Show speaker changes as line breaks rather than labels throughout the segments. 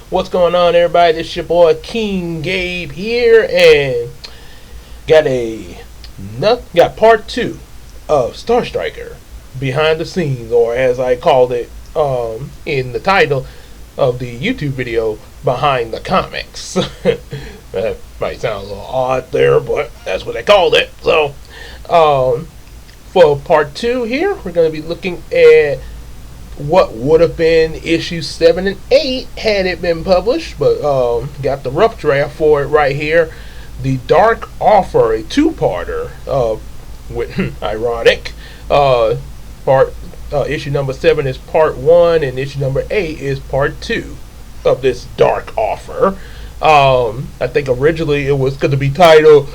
What's going on, everybody? This your boy King Gabe here, and got got part two of Star Striker behind the scenes, or as I called it in the title of the YouTube video, behind the comics. That might sound a little odd there, but that's what I called it. So, for part two here, we're going to be looking at what would have been issues 7 and 8 had it been published, but got the rough draft for it right here. The Dark Offer, a two-parter, with ironic. Issue number 7 is part 1, and issue number 8 is part 2 of this Dark Offer. I think originally it was going to be titled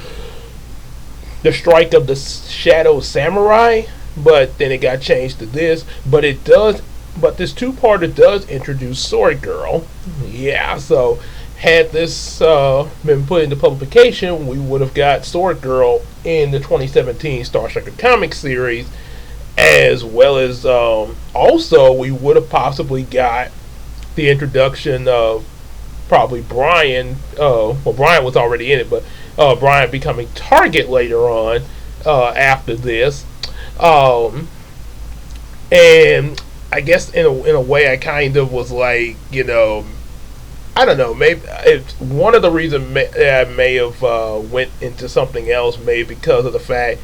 The Strike of the Shadow Samurai, but then it got changed to this. But this two-parter does introduce Sword Girl. Yeah, so had this been put into publication, we would have got Sword Girl in the 2017 Star Striker comic series, as well as also we would have possibly got the introduction of probably Brian. Well, Brian was already in it, but Brian becoming Target later on after this. And I guess in a way I kind of was like, I don't know, maybe it's one of the reasons I may have went into something else, maybe because of the fact,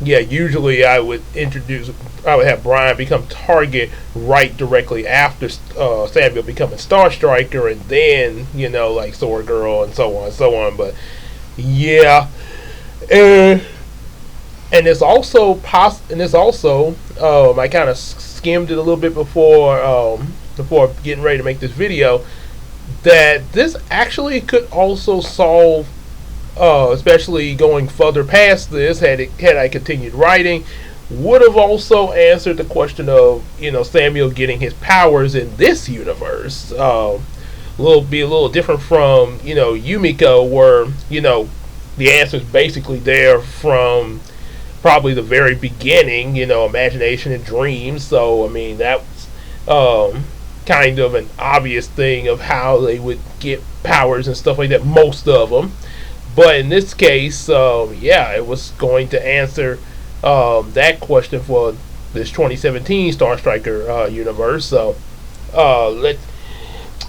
usually I would have Brian become Target right directly after Samuel becoming Star Striker, and then, like Sword Girl and so on and so on, but yeah. And it's also I kind of skimmed it a little bit before getting ready to make this video, that this actually could also solve, especially going further past this, had I continued writing, would have also answered the question of Samuel getting his powers in this universe. Be a little different from Yumeko, where the answer is basically there from probably the very beginning, imagination and dreams. So, I mean, that's kind of an obvious thing of how they would get powers and stuff like that, most of them. But in this case, it was going to answer that question for this 2017 Star Striker universe. So, alright,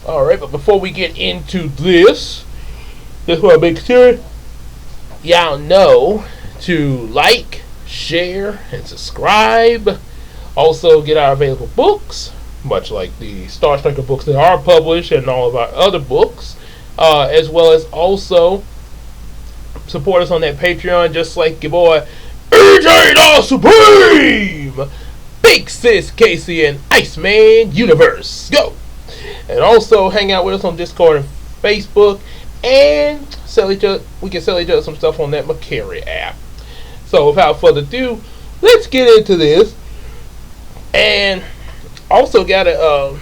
but before we get into this want to make sure y'all know to like, share, and subscribe. Also, get our available books, much like the Star Striker books that are published and all of our other books, as well as also support us on that Patreon, just like your boy AJ the Supreme, Big Sis Casey, and Iceman Universe. Go! And also hang out with us on Discord and Facebook, and we can sell each other some stuff on that Macari app. So without further ado, let's get into this. And also now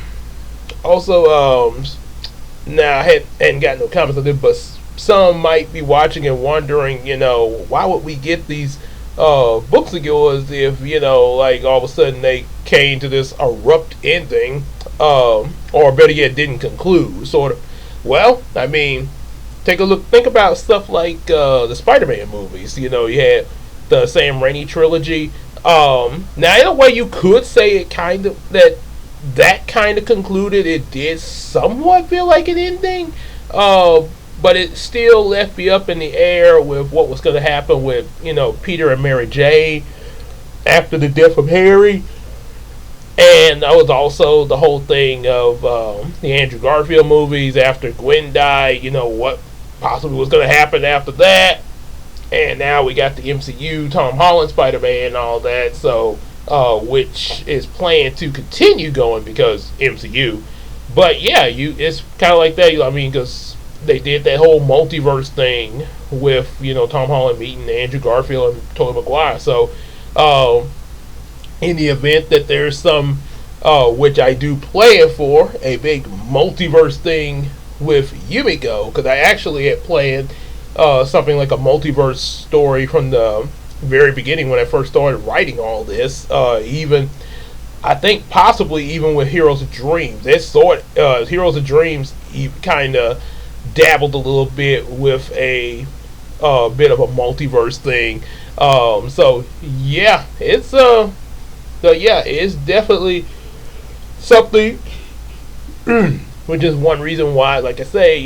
I hadn't got no comments on this, but some might be watching and wondering, why would we get these books of yours if, like all of a sudden they came to this abrupt ending, or better yet, didn't conclude, sort of. Well, I mean, think about stuff like the Spider-Man movies. You had the Sam Raimi trilogy. Now, in a way, you could say it kind of that kind of concluded. It did somewhat feel like an ending, but it still left me up in the air with what was going to happen with Peter and Mary Jane after the death of Harry. And that was also the whole thing of the Andrew Garfield movies after Gwen died. What possibly was going to happen after that. And now we got the MCU, Tom Holland, Spider-Man, and all that. So, which is planned to continue going because MCU. But yeah, it's kind of like that. I mean, because they did that whole multiverse thing with Tom Holland meeting Andrew Garfield and Tobey Maguire. So, in the event that there's some, which I do plan for, a big multiverse thing with Yumeko, because I actually had planned something like a multiverse story from the very beginning when I first started writing all this. Even I think possibly even with Heroes of Dreams, it sort Heroes of Dreams kind of dabbled a little bit with a bit of a multiverse thing. So yeah, it's definitely something. Which is one reason why, like I say,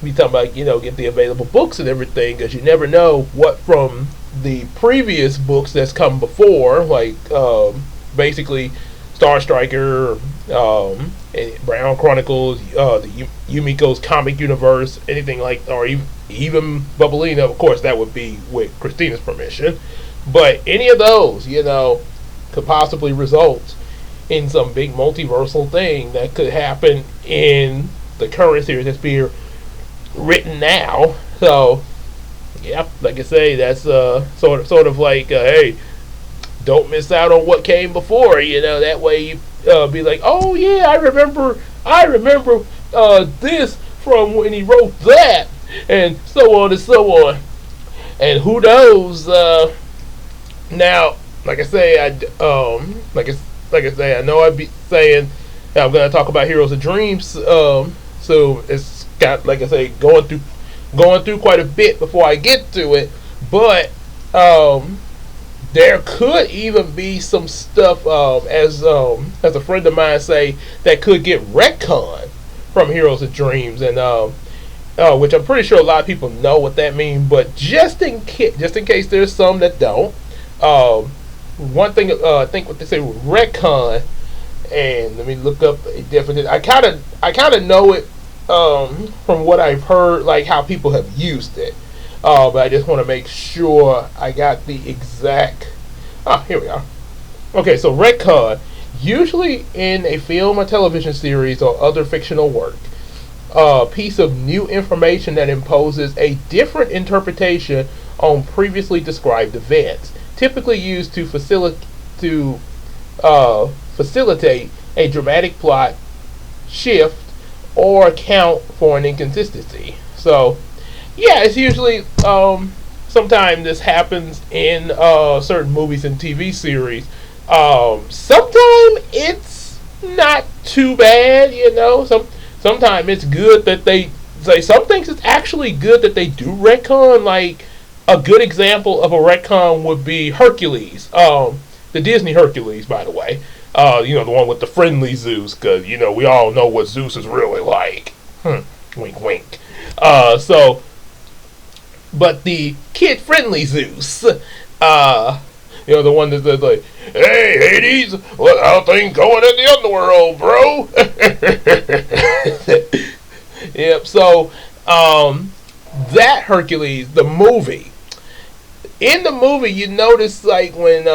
we talk about get the available books and everything, because you never know what from the previous books that's come before, like basically Star Striker, Brown Chronicles, the Yumeko's comic universe, anything like, or even Bubblina. Of course, that would be with Christina's permission, but any of those, could possibly result in some big multiversal thing that could happen in the current series that's being written now. So, yeah, like I say, that's sort of like, hey, don't miss out on what came before. That way you be like, oh yeah, I remember this from when he wrote that, and so on and so on. And who knows? Now, like I say, like I say, I know I'd be saying I'm going to talk about Heroes of Dreams. So it's got, like I say, going through quite a bit before I get to it. But there could even be some stuff, as a friend of mine say, that could get retconned from Heroes of Dreams, and which I'm pretty sure a lot of people know what that means. But just in case there's some that don't. One thing, I think what they say with retcon, and let me look up a definition. I kind of know it from what I've heard, like how people have used it. But I just want to make sure I got the exact. Here we are. Okay, so retcon, usually in a film or television series or other fictional work, a piece of new information that imposes a different interpretation on previously described events, typically used to facilitate a dramatic plot shift or account for an inconsistency. So, yeah, it's usually sometimes this happens in certain movies and TV series. Sometimes it's not too bad, Sometimes it's good that they say. Some things it's actually good that they do retcon. Like, a good example of a retcon would be Hercules, the Disney Hercules, by the way. The one with the friendly Zeus, because we all know what Zeus is really like. Wink, wink. But the kid-friendly Zeus, the one that's like, hey, Hades, how things going in the underworld, bro? Yep. So, that Hercules, the movie. In the movie, you notice, like, when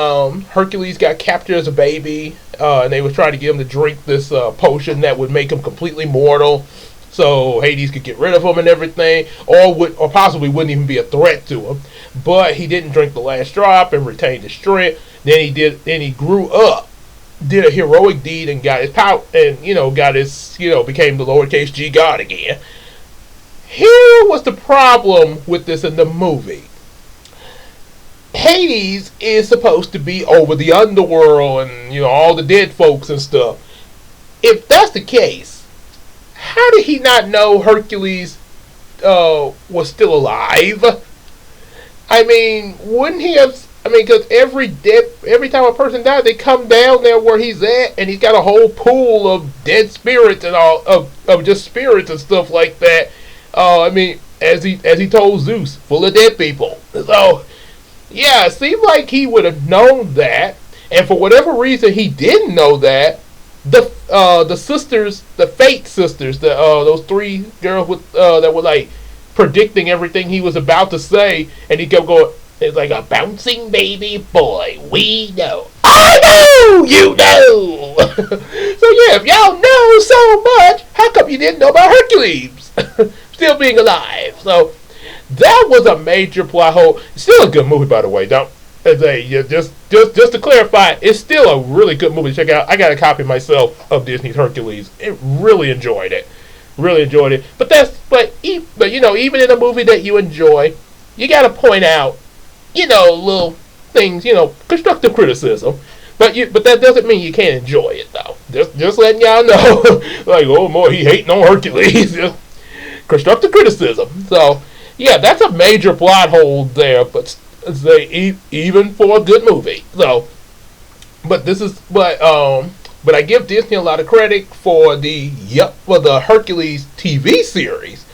Hercules got captured as a baby, and they were trying to get him to drink this potion that would make him completely mortal, so Hades could get rid of him and everything, or possibly wouldn't even be a threat to him. But he didn't drink the last drop and retained his strength. Then he grew up, did a heroic deed, and got his power, and became the lowercase g god again. Here was the problem with this in the movie. Hades is supposed to be over the underworld and all the dead folks and stuff. If that's the case, how did he not know Hercules was still alive? I mean, wouldn't he have? I mean, because every time a person dies, they come down there where he's at, and he's got a whole pool of dead spirits and all of just spirits and stuff like that. I mean, as he told Zeus, full of dead people. So, yeah, it seemed like he would have known that, and for whatever reason he didn't know that. The sisters, the Fate sisters, those three girls with that were like predicting everything he was about to say, and he kept going. It's like a bouncing baby boy. We know. I know. You know. So yeah, if y'all know so much, how come you didn't know about Hercules still being alive? So that was a major plot hole. Still a good movie, by the way. Don't just to clarify, it's still a really good movie to check out. I got a copy myself of Disney's Hercules. Really enjoyed it. But even in a movie that you enjoy, you got to point out, little things, constructive criticism. but that doesn't mean you can't enjoy it though. Just letting y'all know, like, oh boy, he hating on Hercules. Constructive criticism. So yeah, that's a major plot hole there, but even for a good movie. So, but I give Disney a lot of credit for the Hercules TV series,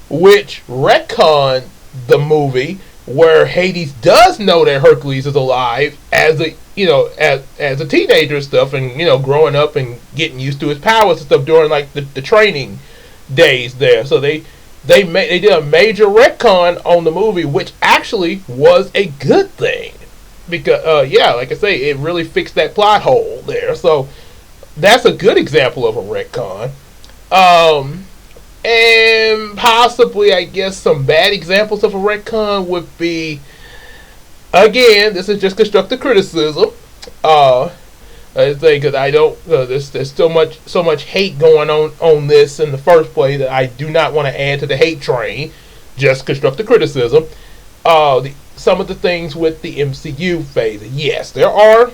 which retconned the movie where Hades does know that Hercules is alive as a teenager and stuff, and growing up and getting used to his powers and stuff during like the training days there. So they did a major retcon on the movie, which actually was a good thing because like I say, it really fixed that plot hole there. So that's a good example of a retcon. And possibly, I guess, some bad examples of a retcon would be, again, this is just constructive criticism. I think because I don't, there's so much hate going on this in the first place that I do not want to add to the hate train. Just constructive criticism. Some of the things with the MCU phase, yes, there are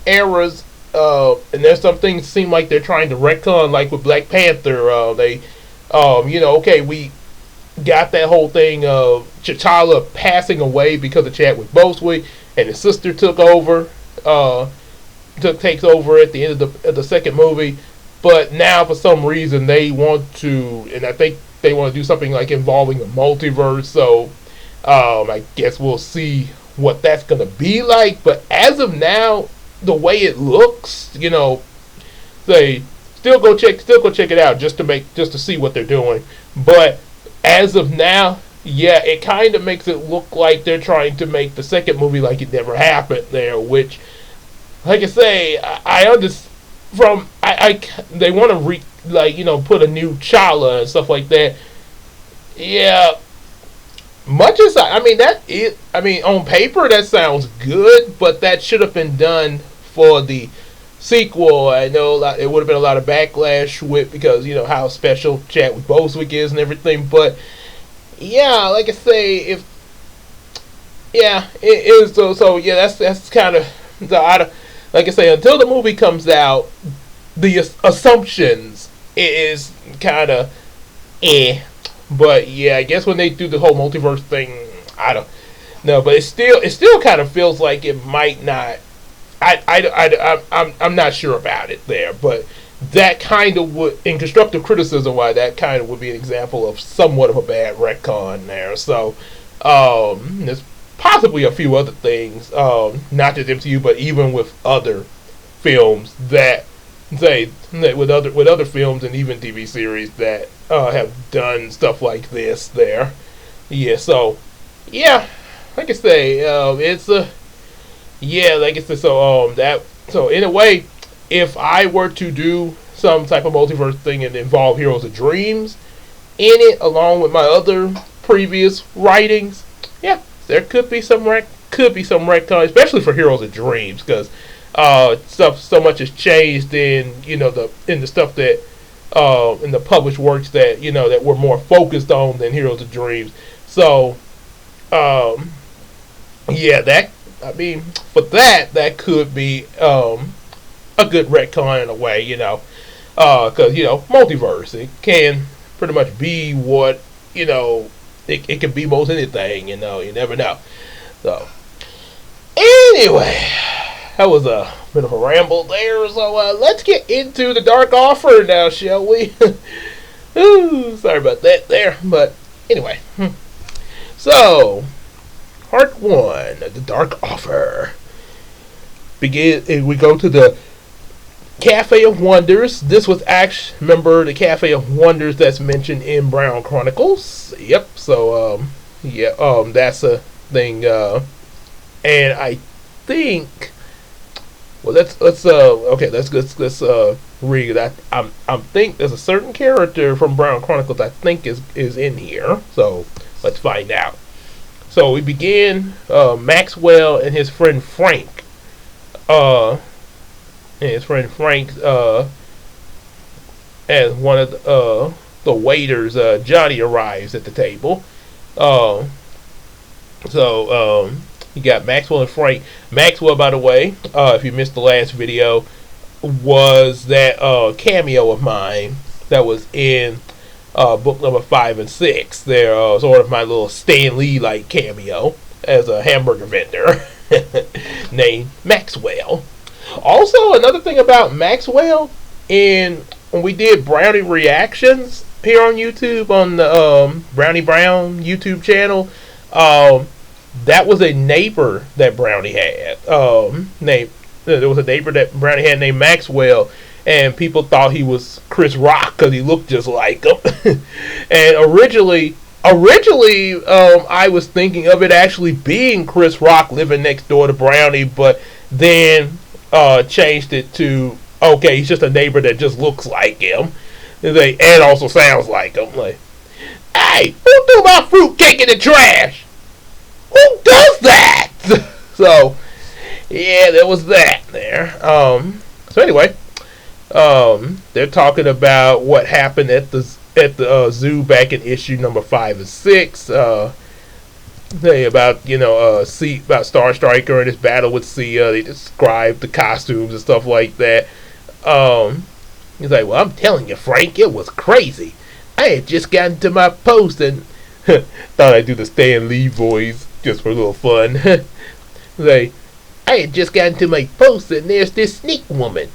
errors, and there's some things that seem like they're trying to retcon, like with Black Panther. Okay, we got that whole thing of T'Challa passing away because of Chadwick Boseman, and his sister takes over at the end of the second movie. But now, for some reason, they want to, and I think they want to do something like involving the multiverse. So, I guess we'll see what that's going to be like. But as of now, the way it looks, they still go check it out just to see what they're doing. But as of now, yeah, it kind of makes it look like they're trying to make the second movie like it never happened there, which, like I say, I understand. They want to put a new T'Challa and stuff like that. Yeah, much as on paper that sounds good, but that should have been done for the sequel. I know it would have been a lot of backlash because how special Chadwick Boseman is and everything. But yeah, like I say, it is so yeah, that's kind of like I say, until the movie comes out, the assumptions is kind of But yeah, I guess when they do the whole multiverse thing, I don't know. But it still kind of feels like it might not. I'm not sure about it there, but that kind of would, in constructive criticism, why that kind of would be an example of somewhat of a bad retcon there. So there's possibly a few other things, not just MCU, but even with other films that with other films and even TV series that have done stuff like this there. Yeah, so yeah, like I say, it's a like I said, so in a way, if I were to do some type of multiverse thing and involve Heroes of Dreams in it, along with my other previous writings, yeah, there could be some retcon, especially for Heroes of Dreams, because stuff so much has changed in the stuff that in the published works that that we're more focused on than Heroes of Dreams. So yeah, but that could be a good retcon in a way, because multiverse, it can pretty much be what it can be most anything. You never know. So anyway, that was a bit of a ramble there. So let's get into the Dark Offer now, shall we? Ooh, sorry about that there, but anyway. So, part 1, the Dark Offer. We go to the Cafe of Wonders. This was actually, remember the Cafe of Wonders that's mentioned in Brown Chronicles? Yep. So that's a thing. And I think, well, let's read that. I think there's a certain character from Brown Chronicles I think is in here. So let's find out. So we begin Maxwell and his friend Frank. As one of the waiters, Johnny, arrives at the table. You got Maxwell and Frank. Maxwell, by the way, if you missed the last video, was that cameo of mine that was in book number 5 and 6. They're sort of my little Stan Lee like cameo as a hamburger vendor named Maxwell. Also, another thing about Maxwell, when we did Brownie reactions here on YouTube on the Brownie Brown YouTube channel, that was a neighbor that Brownie had. There was a neighbor that Brownie had named Maxwell, and people thought he was Chris Rock because he looked just like him. And originally, I was thinking of it actually being Chris Rock living next door to Brownie, but then changed it to, okay, he's just a neighbor that just looks like him, and also sounds like him. Like, hey, who threw my fruitcake in the trash? Who does that? So, yeah, there was that there. So anyway, they're talking about what happened at the zoo back in issue number 5 and 6. They about about Star Striker and his battle with Sia. They described the costumes and stuff like that. He's like, well, I'm telling you, Frank, it was crazy. I had just gotten to my post and thought I'd do the Stan Lee voice just for a little fun. Like, I had just gotten to my post and there's this sneak woman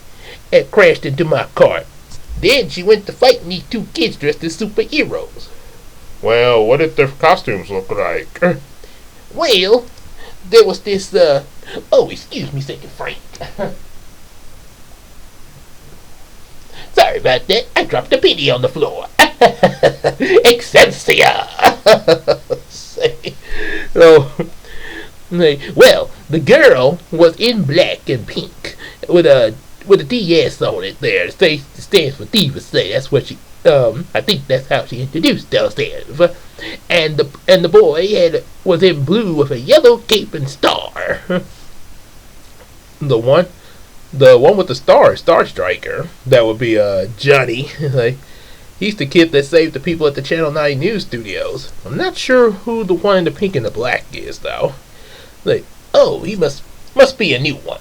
that crashed into my car. Then she went to fighting these 2 kids dressed as superheroes. Well, what did their costumes look like? Well, there was this, oh, excuse me a second, Frank. Sorry about that. I dropped a penny on the floor. Excelsior! So, well, the girl was in black and pink with a DS on it there. It stands for Diva Say. That's what she, I think that's how she introduced herself. And the boy was in blue with a yellow cape and star. The one with the star, Star Striker. That would be Johnny. Like, he's the kid that saved the people at the Channel 9 News Studios. I'm not sure who the one in the pink and the black is though. Like, oh, he must be a new one.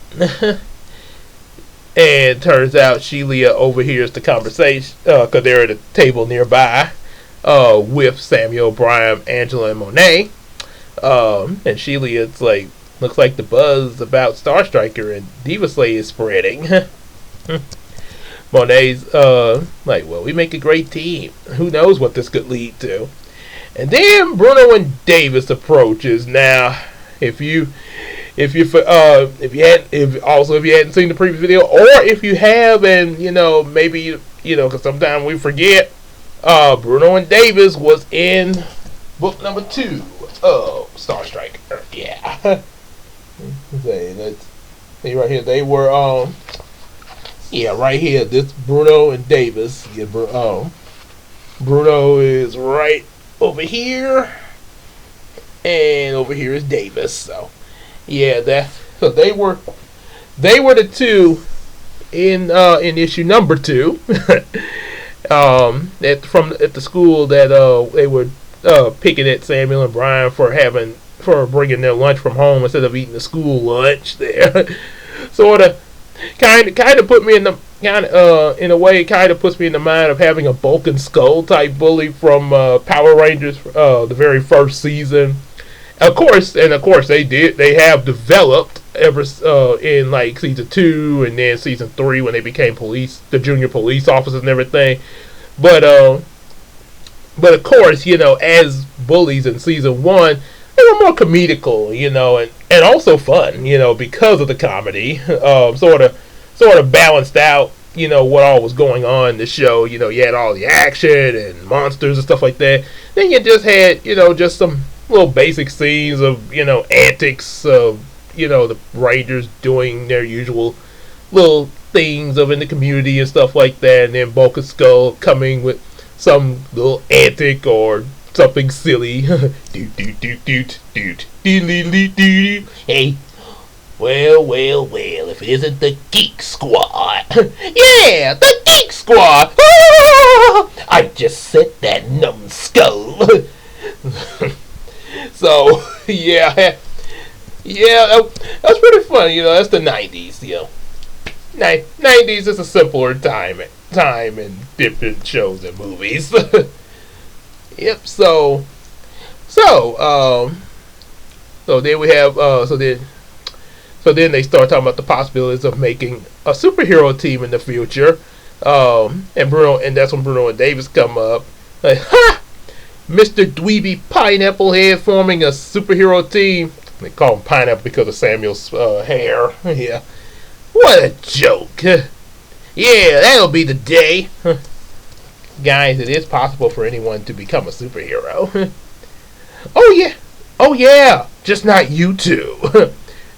And turns out Sheila overhears the conversation because they're at a table nearby with Samuel, Brian, Angela, and Monet. And Sheila, like, looks like the buzz about Star Striker and Diva Slay is spreading. Monet's like, well, we make a great team. Who knows what this could lead to? And then Bruno and Davis approaches. Now, if you hadn't seen the previous video, or if you have, and maybe because sometimes we forget, Bruno and Davis was in book number 2 of Star Striker. Yeah. See right here, they were right here. This Bruno and Davis. Yeah, Bruno is right over here, and over here is Davis. So yeah, so they were the 2 in issue number 2 at the school that they were picking at Samuel and Brian for bringing their lunch from home instead of eating the school lunch there. Sort of kind of put me in the in a way, it kind of puts me in the mind of having a Bulk and Skull type bully from Power Rangers, the very first season. Of course, they have developed ever in like season 2 and then season 3 when they became the junior police officers and everything. But of course, as bullies in season 1, they were more comedical, and also fun, because of the comedy. Sort of balanced out, what all was going on in the show. You had all the action and monsters and stuff like that. Then you just had, just some little basic scenes of, antics of, the Rangers doing their usual little things in the community and stuff like that. And then Bulk and Skull coming with some little antic or something silly. Hey, well, if it isn't the Geek Squad. Yeah, the Geek Squad. I just set that numbskull. So, yeah, Yeah, that's pretty funny. That's the '90s. 90s is a simpler time in different shows and movies. Yep. So so then we have so then they start talking about the possibilities of making a superhero team in the future. And that's when Bruno and Davis come up. Like, ha! Mr. Dweeby Pineapple Head forming a superhero team. They call him Pineapple because of Samuel's hair. Yeah. What a joke. Yeah, that'll be the day. Guys, it is possible for anyone to become a superhero. Oh yeah. Oh yeah. Just not you two.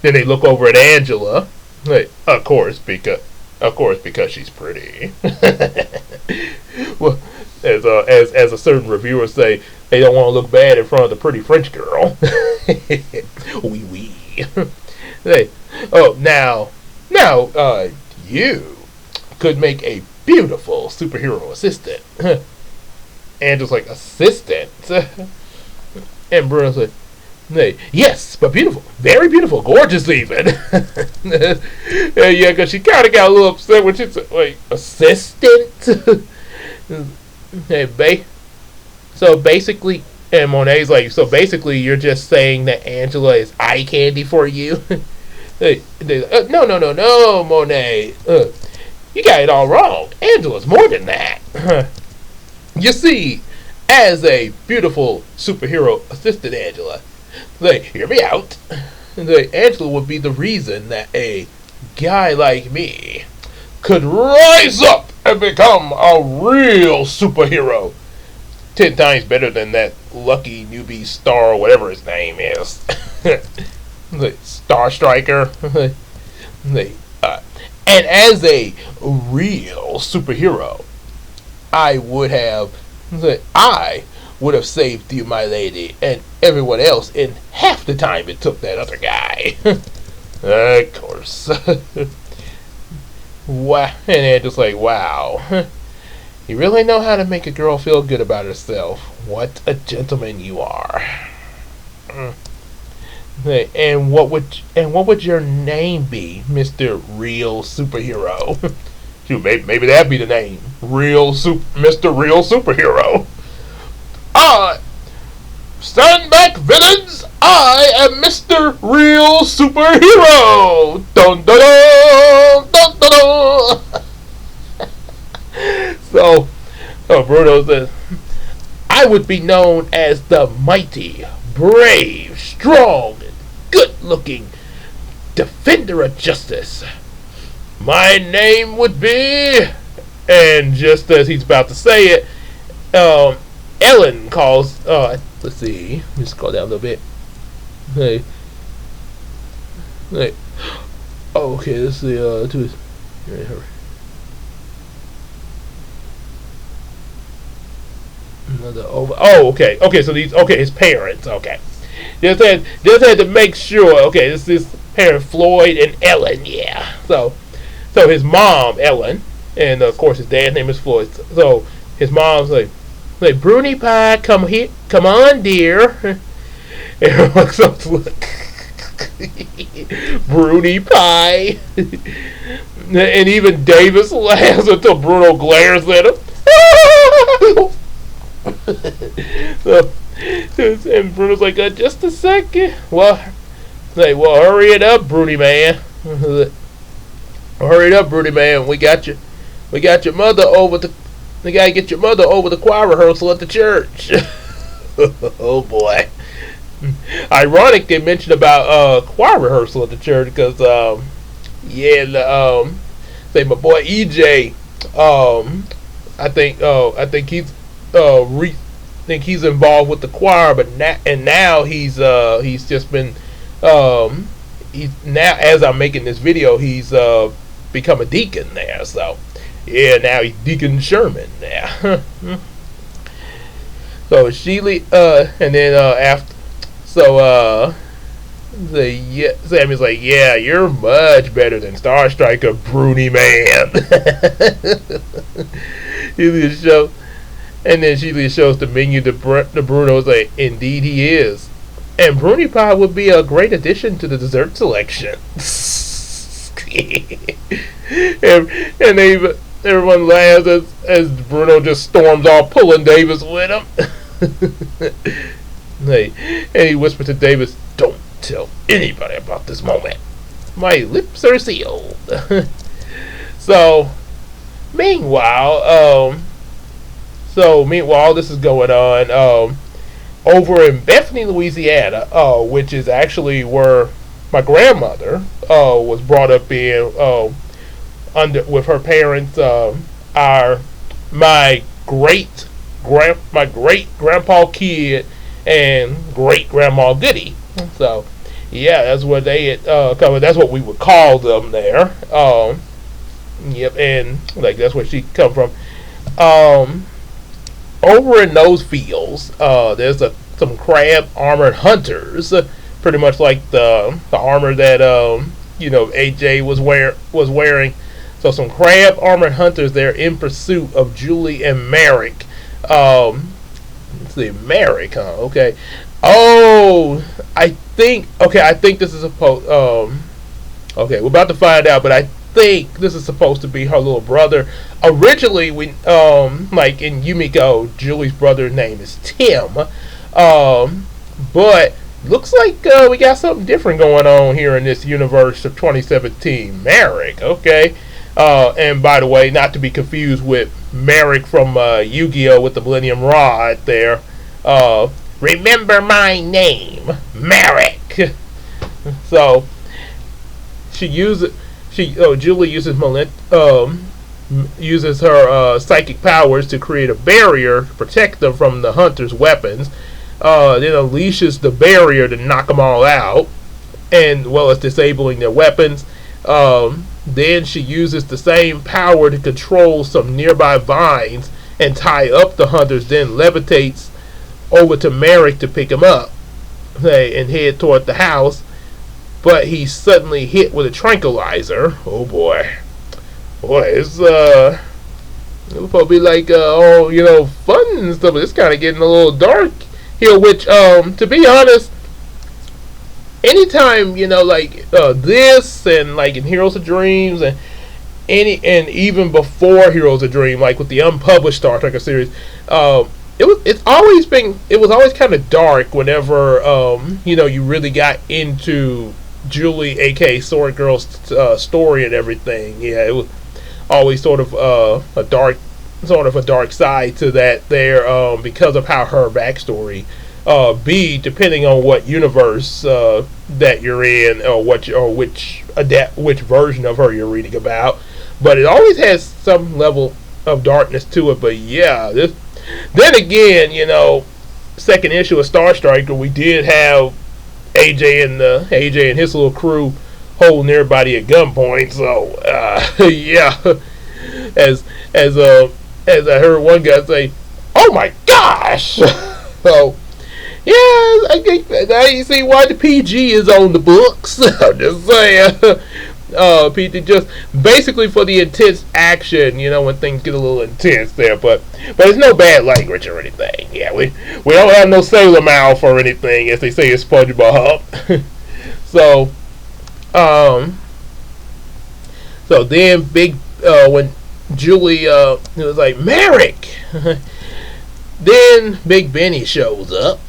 Then they look over at Angela. Like, of course because she's pretty. Well, as a certain reviewer say, they don't want to look bad in front of the pretty French girl. Wee wee. Hey, now, you could make a beautiful superhero assistant. And just like assistant. And Bruno's like, hey, yes, but beautiful, very beautiful, gorgeous even. Yeah, because she kind of got a little upset when she said, like, assistant. Hey, so basically, and Monet's like, so basically, you're just saying that Angela is eye candy for you. No, Monet. You got it all wrong. Angela's more than that. You see, as a beautiful superhero assistant, Angela, hear me out. Angela would be the reason that a guy like me could rise up and become a real superhero. 10 times better than that lucky newbie star, or whatever his name is. Star Striker. And as a real superhero, I would have saved you, my lady, and everyone else in half the time it took that other guy. Of course. Wow. And they're just like, wow. You really know how to make a girl feel good about herself. What a gentleman you are. And what would your name be, Mr. Real Superhero? Shoot, maybe that'd be the name. Mr. Real Superhero. Stand back, villains! I am Mr. Real Superhero! Dun dun dun! Dun dun dun! So, Bruno says, I would be known as the mighty, brave, strong, and good-looking defender of justice. My name would be... And just as he's about to say it, Ellen calls... let's see. Let me scroll down a little bit. Hey. Okay, let's see. Okay. Okay, so his parents. Okay. Just had to make sure. Okay, this is parent Floyd and Ellen. Yeah. So his mom Ellen, and of course his dad's name is Floyd. So his mom's like Bruni Pie, come here, come on, dear. And looks up to look. Bruni Pie. And even Davis laughs until Bruno glares at him. And Bruno's like, just a second. Well, hurry it up, Bruni man. Hurry it up, Bruni man. We got your mother over the. We gotta get your mother over the choir rehearsal at the church. Oh boy. Ironic they mentioned about choir rehearsal at the church because say my boy EJ, I think he's involved with the choir, but now he's just been he's now, as I'm making this video, he's become a deacon there. So yeah, now he's Deacon Sherman now. So Sheely, and then after, so Sammy's like, yeah, you're much better than Star Striker, Bruni man. Sheely shows, and then Sheely shows the menu to Bruno's like, indeed he is. And brownie pie would be a great addition to the dessert selection. and everyone laughs as Bruno just storms off, pulling Davis with him. Hey, and he whispers to Davis, "Don't tell anybody about this moment. My lips are sealed." So, meanwhile, this is going on over in Bethany, Louisiana, which is actually where my grandmother was brought up in under with her parents. My great grandpa Kid and great grandma Goody. So, yeah, that's what they had covered. That's what we would call them there. Yep, and like that's where she come from. Over in those fields, there's some crab armored hunters, pretty much like the armor that AJ was wearing. So some crab armored hunters there in pursuit of Julie and Merrick. Let's see, Merrick, huh? Okay. Oh, I think this is supposed. Okay, we're about to find out, but I think this is supposed to be her little brother. Originally, like in Yumeko, Julie's brother's name is Tim, but looks like we got something different going on here in this universe of 2017. Merrick, okay, and by the way, not to be confused with Merrick from Yu-Gi-Oh with the Millennium Rod. There, remember my name, Merrick. So Julie uses her psychic powers to create a barrier to protect them from the hunters' weapons. Then unleashes the barrier to knock them all out, and well as disabling their weapons. Then she uses the same power to control some nearby vines and tie up the hunters. Then levitates over to Merrick to pick him up, and head toward the house. But he's suddenly hit with a tranquilizer. Oh boy, it's supposed to be like fun and stuff, but it's kind of getting a little dark here. Which to be honest, anytime this and like in Heroes of Dreams and even before Heroes of Dream, like with the unpublished Star Trek series, it was always kind of dark whenever you really got into Julie, aka Sword Girl's story and everything. Yeah, it was always sort of a dark side to that there, because of how her backstory be depending on what universe that you're in, or which version of her you're reading about. But it always has some level of darkness to it. But yeah, then again, second issue of Star Striker, we did have AJ and his little crew holding everybody at gunpoint. So yeah, as I heard one guy say, "Oh my gosh!" So yeah, I think now you see why the PG is on the books. I'm just saying. PG just basically for the intense action, when things get a little intense there, but it's no bad language or anything. Yeah, we don't have no sailor mouth or anything, as they say in SpongeBob. So then when Julie was like, Merrick, then Big Benny shows up.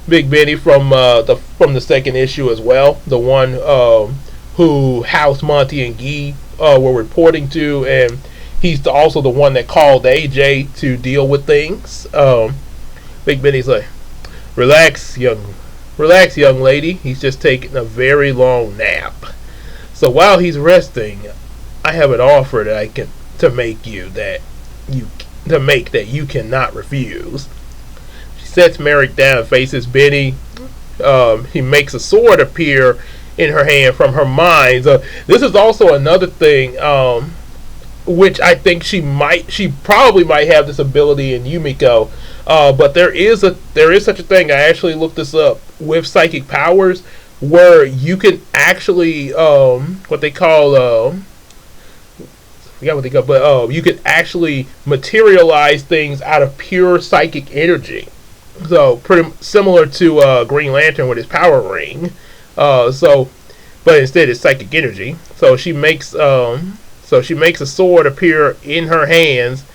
Big Benny from the second issue as well, the one who House, Monty, and Guy were reporting to, and he's also the one that called AJ to deal with things. Big Benny's like, relax, young lady. He's just taking a very long nap. So while he's resting, I have an offer to make that you cannot refuse. Sets Merrick down and faces Benny. He makes a sword appear in her hand from her mind. This is also another thing, which I think she probably might have this ability in Yumeko. But there is such a thing. I actually looked this up with psychic powers, where you can actually what they call you can actually materialize things out of pure psychic energy. So pretty similar to Green Lantern with his power ring. But instead it's psychic energy. So she makes a sword appear in her hands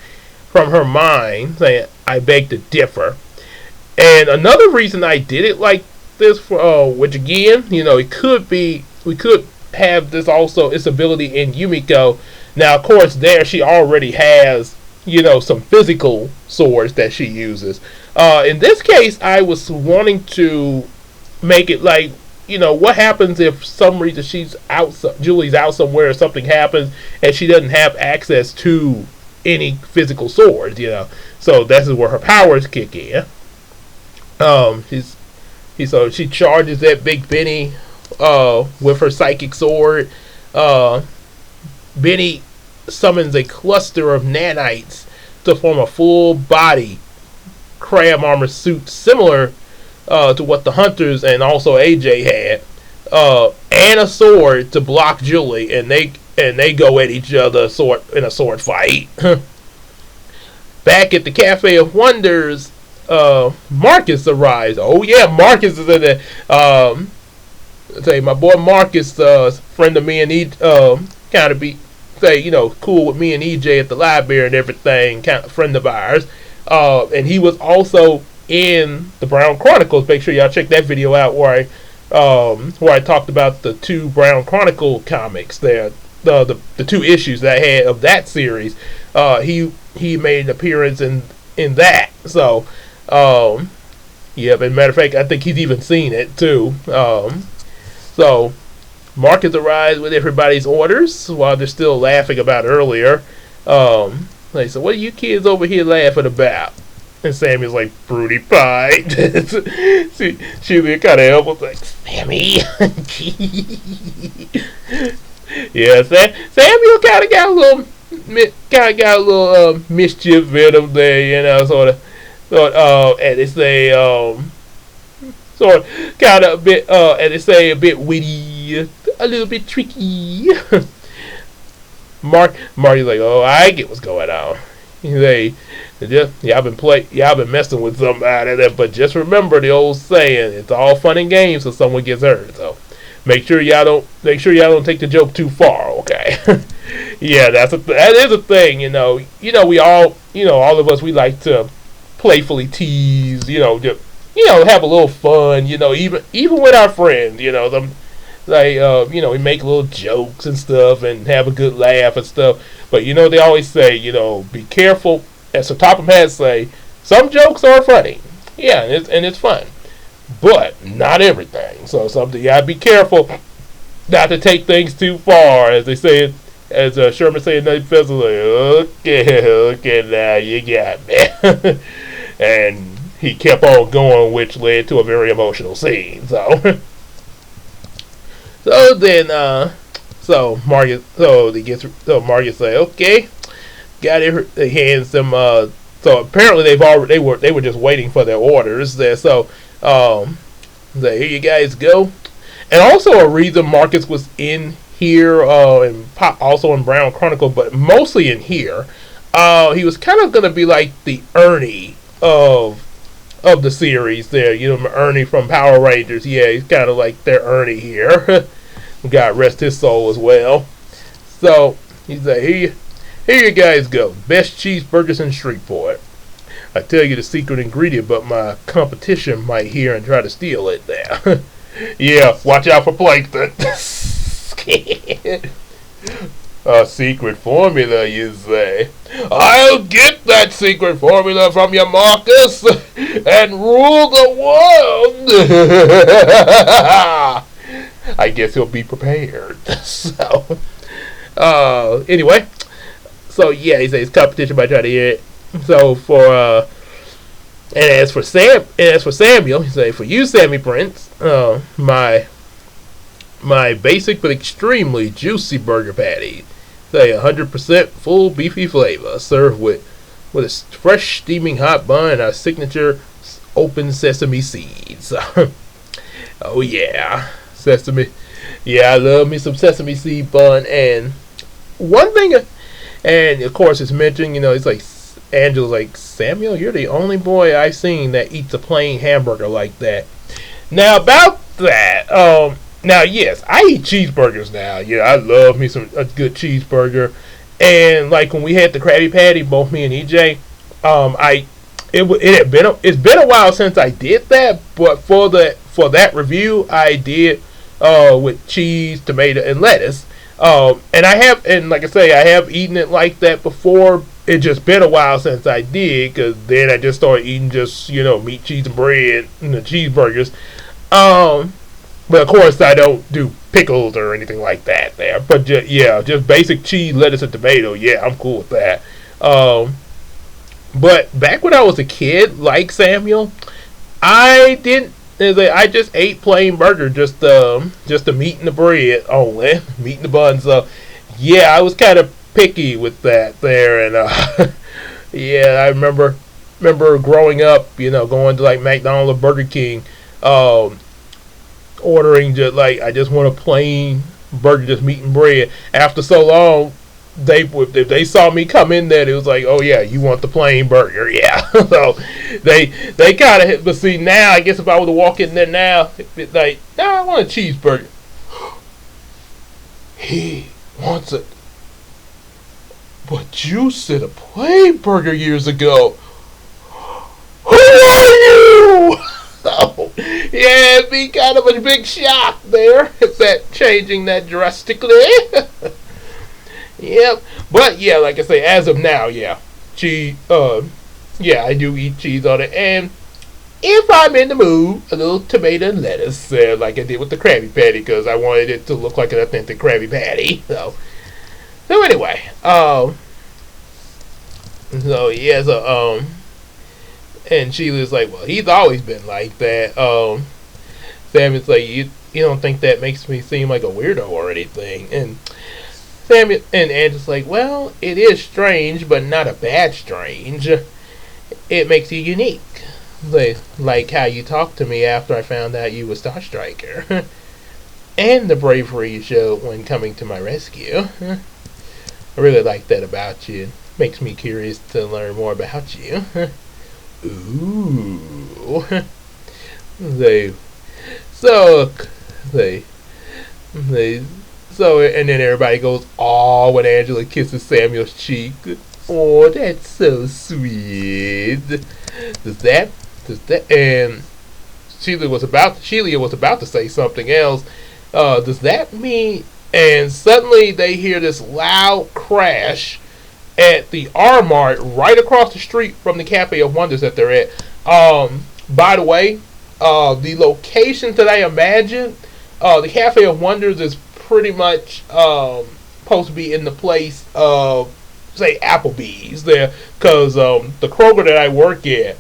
from her mind, saying, "I beg to differ." And another reason I did it like this, which again, it could be we could have this also its ability in Yumeko. Now, of course, there she already has some physical swords that she uses. In this case, I was wanting to make it like what happens if some reason Julie's out somewhere or something happens and she doesn't have access to any physical swords. So this is where her powers kick in. So she charges at Big Benny with her psychic sword. Benny summons a cluster of nanites to form a full body crab armor suit similar to what the Hunters and also AJ had, and a sword to block Julie, and they go at each other in a sword fight. Back at the Cafe of Wonders, Marcus arrives. Oh yeah, Marcus is in there. Say my boy Marcus, friend of me and kind of cool with me and EJ at the library and everything, kind of friend of ours. And he was also in the Brown Chronicles. Make sure y'all check that video out where I talked about the 2 Brown Chronicle comics there, the 2 issues that I had of that series. He made an appearance in that. So yeah, but matter of fact, I think he's even seen it too. So Marcus arrives with everybody's orders while they're still laughing about earlier. Like, so what are you kids over here laughing about? And Sammy's like, fruity pie. She kind of elbows like, Sammy. Yeah, Samuel kind of got a little mischief in him there, sort of, and they say sort of kind of a bit, and they say a bit witty, a little bit tricky. Marky's like, oh, I get what's going on. He's like, y'all been messing with somebody there, but just remember the old saying, it's all fun and games till someone gets hurt. So make sure y'all don't take the joke too far, okay? Yeah, that is a thing, we all of us, we like to playfully tease, just, have a little fun, even with our friends, we make little jokes and stuff and have a good laugh and stuff. But they always say, be careful. As the top of my head say, some jokes are funny. Yeah, and it's fun. But not everything. So something you gotta be careful not to take things too far, as they say, as Sherman said in the festival. Like, okay, now you got me. And he kept on going, which led to a very emotional scene. So. So Marcus say, okay, got it. He hands them. So apparently they were just waiting for their orders there. So here you guys go. And also a reason Marcus was in here, and also in Brown Chronicle, but mostly in here. He was kind of gonna be like the Ernie of the series there. Ernie from Power Rangers. Yeah, he's kind of like their Ernie here. God rest his soul as well. So he's like, here you guys go. Best cheeseburgers in Shreveport. I tell you the secret ingredient, but my competition might hear and try to steal it there. Yeah, watch out for plankton. A secret formula, you say? I'll get that secret formula from you, Marcus, and rule the world. I guess he'll be prepared. So, anyway, so yeah, he says competition by trying to hear it. So and as for Samuel, he say, for you, Sammy Prince, my basic but extremely juicy burger patty, say 100% full beefy flavor, served with a fresh steaming hot bun and our signature open sesame seeds. Oh yeah. Sesame, yeah, I love me some sesame seed bun. And one thing, and of course it's mentioned, it's like Angela's like, Samuel, you're the only boy I've seen that eats a plain hamburger like that. Now about that, now yes, I eat cheeseburgers now. Yeah, I love me some a good cheeseburger. And like when we had the Krabby Patty, both me and EJ, I it's been a while since I did that, but for that review I did with cheese, tomato, and lettuce. And I have, and like I say, I have eaten it like that before. It just been a while since I did, because then I just started eating just meat, cheese, and bread and the cheeseburgers. But of course I don't do pickles or anything like that there. But just basic cheese, lettuce, and tomato. Yeah, I'm cool with that. But back when I was a kid, like Samuel, I didn't. I just ate plain burger, just the meat and the bread only, meat and the bun. So yeah, I was kind of picky with that there, and yeah, I remember growing up, going to like McDonald's or Burger King, ordering just like I just want a plain burger, just meat and bread. After so long, if they saw me come in there, it was like, oh yeah, you want the plain burger, yeah. So they kind of, but see now, I guess if I were to walk in there now, it's like, no, I want a cheeseburger. He wants it, but you said a plain burger years ago. Who are you? So yeah, it'd be kind of a big shock there if that changing that drastically. Yep, but yeah, like I say, as of now, yeah, cheese. Yeah, I do eat cheese on it, and if I'm in the mood, a little tomato and lettuce, like I did with the Krabby Patty, because I wanted it to look like an authentic Krabby Patty. So anyway, and Sheila's like, well, he's always been like that. Sammy's like, you don't think that makes me seem like a weirdo or anything, and Sammy and Angela's like, well, it is strange, but not a bad strange. It makes you unique. Like how you talked to me after I found out you were Star Striker. And the bravery you showed when coming to my rescue. I really like that about you. It makes me curious to learn more about you. Ooh. So, and then everybody goes, "Aw," when Angela kisses Samuel's cheek. Oh, that's so sweet. And Sheila was about to say something else. Does that mean? And suddenly they hear this loud crash at the R Mart right across the street from the Cafe of Wonders that they're at. By the way, the location that I imagine, the Cafe of Wonders is pretty much supposed to be in the place of, say, Applebee's there, because the Kroger that I work at,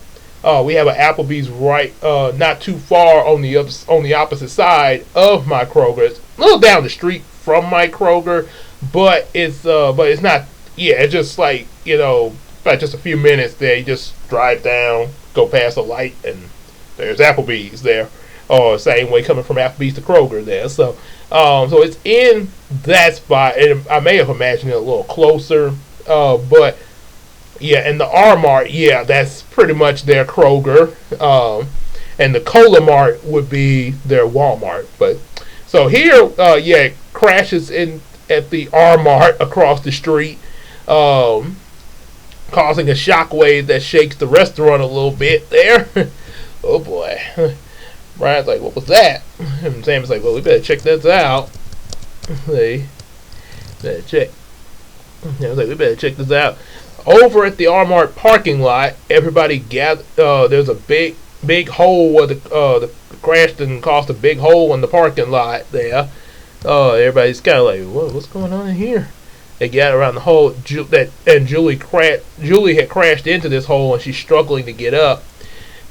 we have an Applebee's right not too far on the opposite side of my Kroger. It's a little down the street from my Kroger, but it's not. Yeah, it's just like about just a few minutes there. You just drive down, go past a light, and there's Applebee's there. Or same way coming from Applebee's to Kroger there. So it's in that spot, and I may have imagined it a little closer, but yeah, and the R Mart, yeah, that's pretty much their Kroger, and the Cola Mart would be their Walmart. But so here, it crashes in at the R Mart across the street, causing a shockwave that shakes the restaurant a little bit there. Oh boy. Brian's like, what was that? And Sam's like, well, we better check this out. We better check this out. Over at the R Mart parking lot, everybody gathered. There's a big hole where the crash didn't cause a big hole in the parking lot there. Everybody's kind of like, what's going on in here? They got around the hole, and Julie had crashed into this hole, and she's struggling to get up.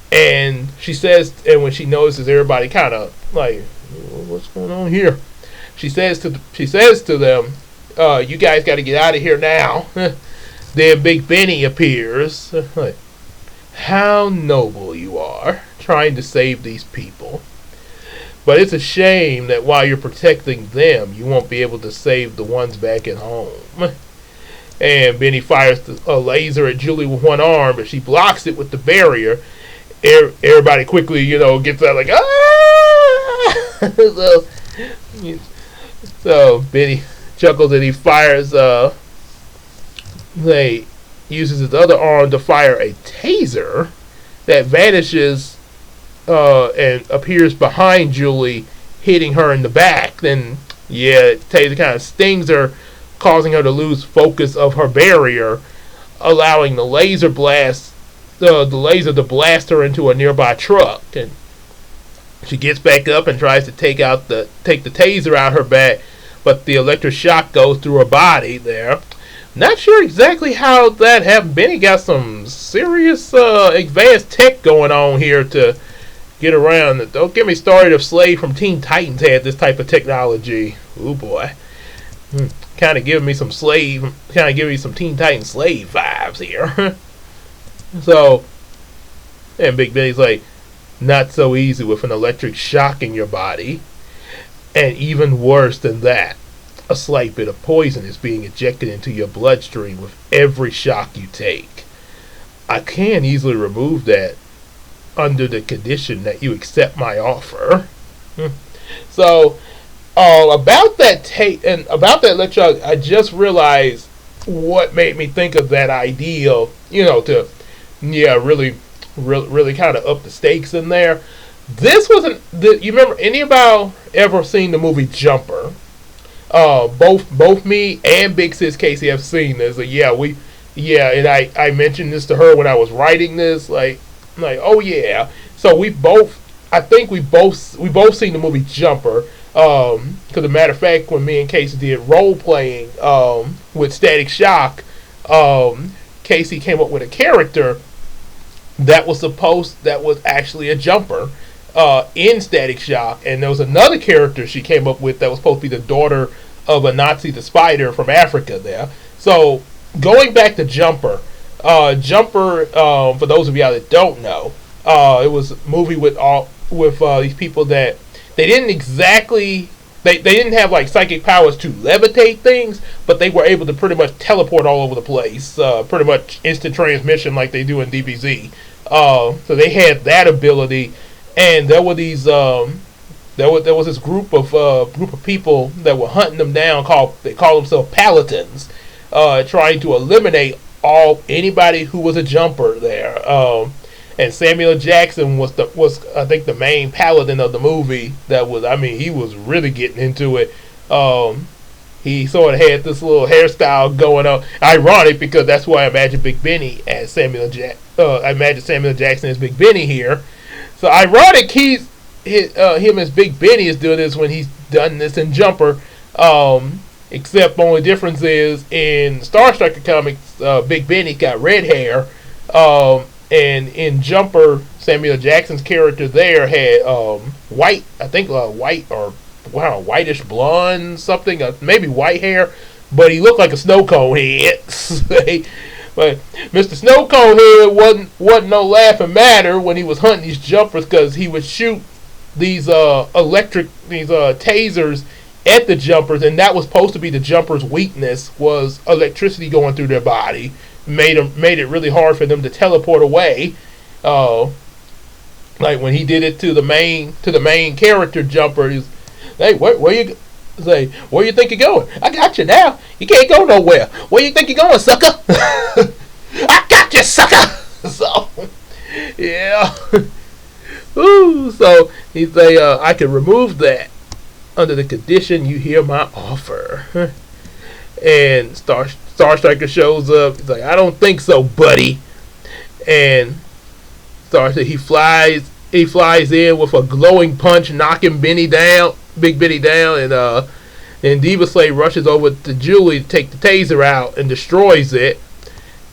And she says, and when she notices everybody kind of like, what's going on here? She says to them, you guys got to get out of here now. Then Big Benny appears. Like, how noble you are, trying to save these people. But it's a shame that while you're protecting them, you won't be able to save the ones back at home. and Benny fires a laser at Julie with one arm, but she blocks it with the barrier. Everybody quickly, gets out like, ah! so Benny chuckles and he fires. They uses his other arm to fire a taser that vanishes and appears behind Julie, hitting her in the back. Then, taser kind of stings her, causing her to lose focus of her barrier, allowing the laser to blast her into a nearby truck. And she gets back up and tries to take the taser out her back, but the electric shock goes through her body there. Not sure exactly how that happened. Benny got some serious advanced tech going on here to get around. Don't get me started if Slade from Teen Titans had this type of technology. Ooh boy. Kind of giving me some Teen Titans Slade vibes here. So, and Big Benny's like, not so easy with an electric shock in your body. And even worse than that, a slight bit of poison is being injected into your bloodstream with every shock you take. I can easily remove that under the condition that you accept my offer. So, about that about that electric, I just realized what made me think of that idea, to really kind of up the stakes in there. This wasn't. You remember anybody ever seen the movie Jumper? Both me and Big Sis Casey have seen this. And I mentioned this to her when I was writing this. Like, oh yeah. So we both seen the movie Jumper. Because as a matter of fact, when me and Casey did role playing with Static Shock, Casey came up with a character that was actually a jumper in Static Shock, and there was another character she came up with that was supposed to be the daughter of a Nazi the Spider from Africa there. So going back to Jumper, for those of y'all that don't know, it was a movie with these people that they didn't have like psychic powers to levitate things, but they were able to pretty much teleport all over the place, pretty much instant transmission like they do in DBZ. So they had that ability, and there were these there was this group of people that were hunting them down. They call themselves paladins, trying to eliminate anybody who was a jumper there. And Samuel L. Jackson was I think the main paladin of the movie. He was really getting into it. He sort of had this little hairstyle going on. Ironic, because that's why I imagine Big Benny as Samuel Jackson as Big Benny here. So ironic, him as Big Benny is doing this when he's done this in Jumper. Except the only difference is in Star Striker comics, Big Benny got red hair. And in Jumper, Samuel Jackson's character there had white or whitish blonde something, maybe white hair, but he looked like a snow cone head. But Mr. Snow Cone Head wasn't no laughing matter when he was hunting these jumpers, because he would shoot these tasers at the jumpers, and that was supposed to be the jumpers' weakness, was electricity going through their body. Made it really hard for them to teleport away. Like when he did it to the main character Jumper, he's, hey, where you think you're going? I got you now. You can't go nowhere. Where you think you're going, sucker? I got you, sucker. So yeah. Ooh, so he say, I can remove that under the condition you hear my offer. And Star Striker shows up. He's like, I don't think so, buddy. And he flies in with a glowing punch, knocking Big Benny down, and Diva Slave rushes over to Julie to take the taser out and destroys it,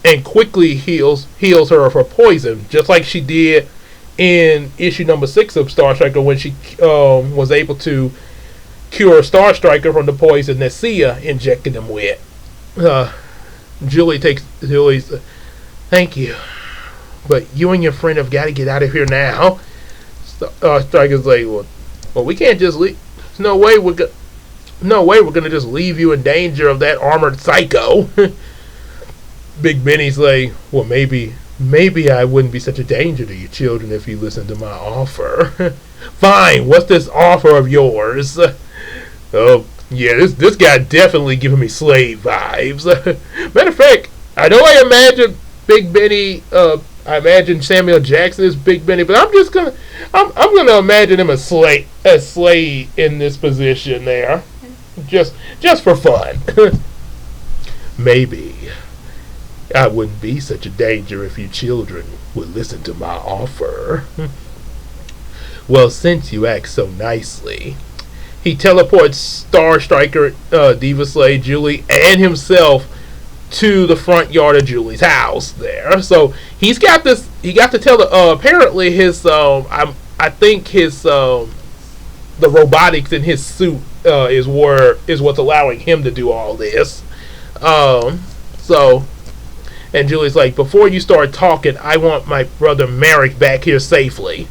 and quickly heals her of her poison, just like she did in issue number 6 of Star Striker, when she was able to cure Star Striker from the poison that Sia injected him with. Julie's, thank you, but you and your friend have got to get out of here now. Striker's like, well, we can't just leave. There's no way we're gonna just leave you in danger of that armored psycho. Big Benny's like, well, maybe I wouldn't be such a danger to you children if you listened to my offer. Fine, what's this offer of yours? Oh, yeah, this guy definitely giving me slave vibes. Matter of fact, I know I imagine Big Benny, I imagine Samuel Jackson is Big Benny, but I'm gonna imagine him as Slade in this position there, just for fun. Maybe I wouldn't be such a danger if you children would listen to my offer. Well, since you act so nicely, he teleports Star Striker, Diva Slade, Julie, and himself to the front yard of Julie's house there. So he got to tell apparently his I think his the robotics in his suit is what's allowing him to do all this. So and Julie's like, before you start talking, I want my brother Merrick back here safely.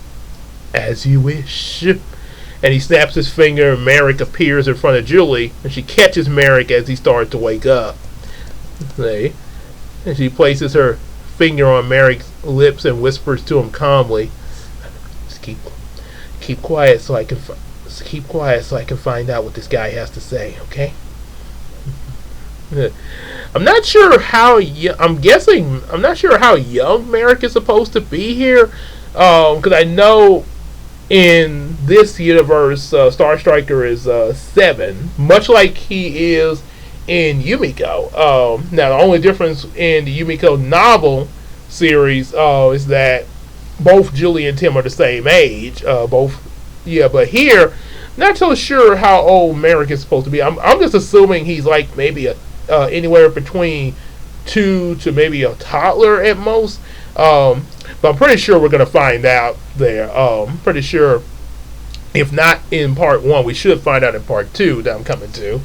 As you wish. And he snaps his finger, and Merrick appears in front of Julie, and she catches Merrick as he starts to wake up. See? And she places her finger on Merrick's lips and whispers to him calmly, "Just keep quiet so I can find out what this guy has to say, okay?" I'm not sure how I'm not sure how young Merrick is supposed to be here, because I know in this universe, Star Striker is 7, much like he is in Yumeko. Now, the only difference in the Yumeko novel series is that both Julie and Tim are the same age. But here, not so sure how old Merrick is supposed to be. I'm just assuming he's like maybe anywhere between 2 to maybe a toddler at most. But I'm pretty sure we're going to find out there. I'm pretty sure, if not in part 1, we should find out in part 2 that I'm coming to.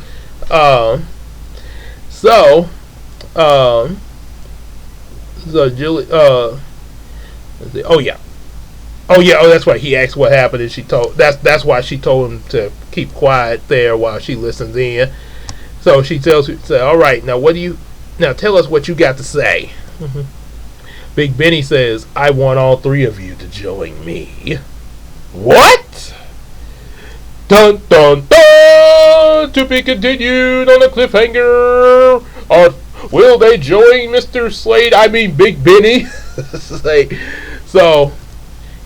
So Julie, that's right. He asked what happened, and she told. That's why she told him to keep quiet there while she listens in. So she tells him, "All right, now tell us what you got to say." Big Benny says, "I want all 3 of you to join me." What? Dun dun dun! To be continued on a cliffhanger. Or will they join Mr. Slade? I mean Big Benny. So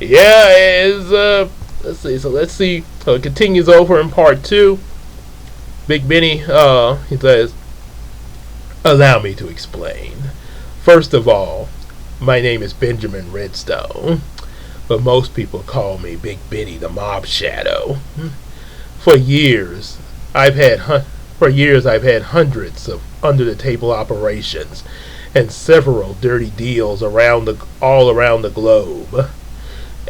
yeah, let's see. So it continues over in part 2. Big Benny, he says, "Allow me to explain. First of all, my name is Benjamin Redstone, but most people call me Big Benny the Mob Shadow. For years, I've had hundreds of under-the-table operations and several dirty deals all around the globe,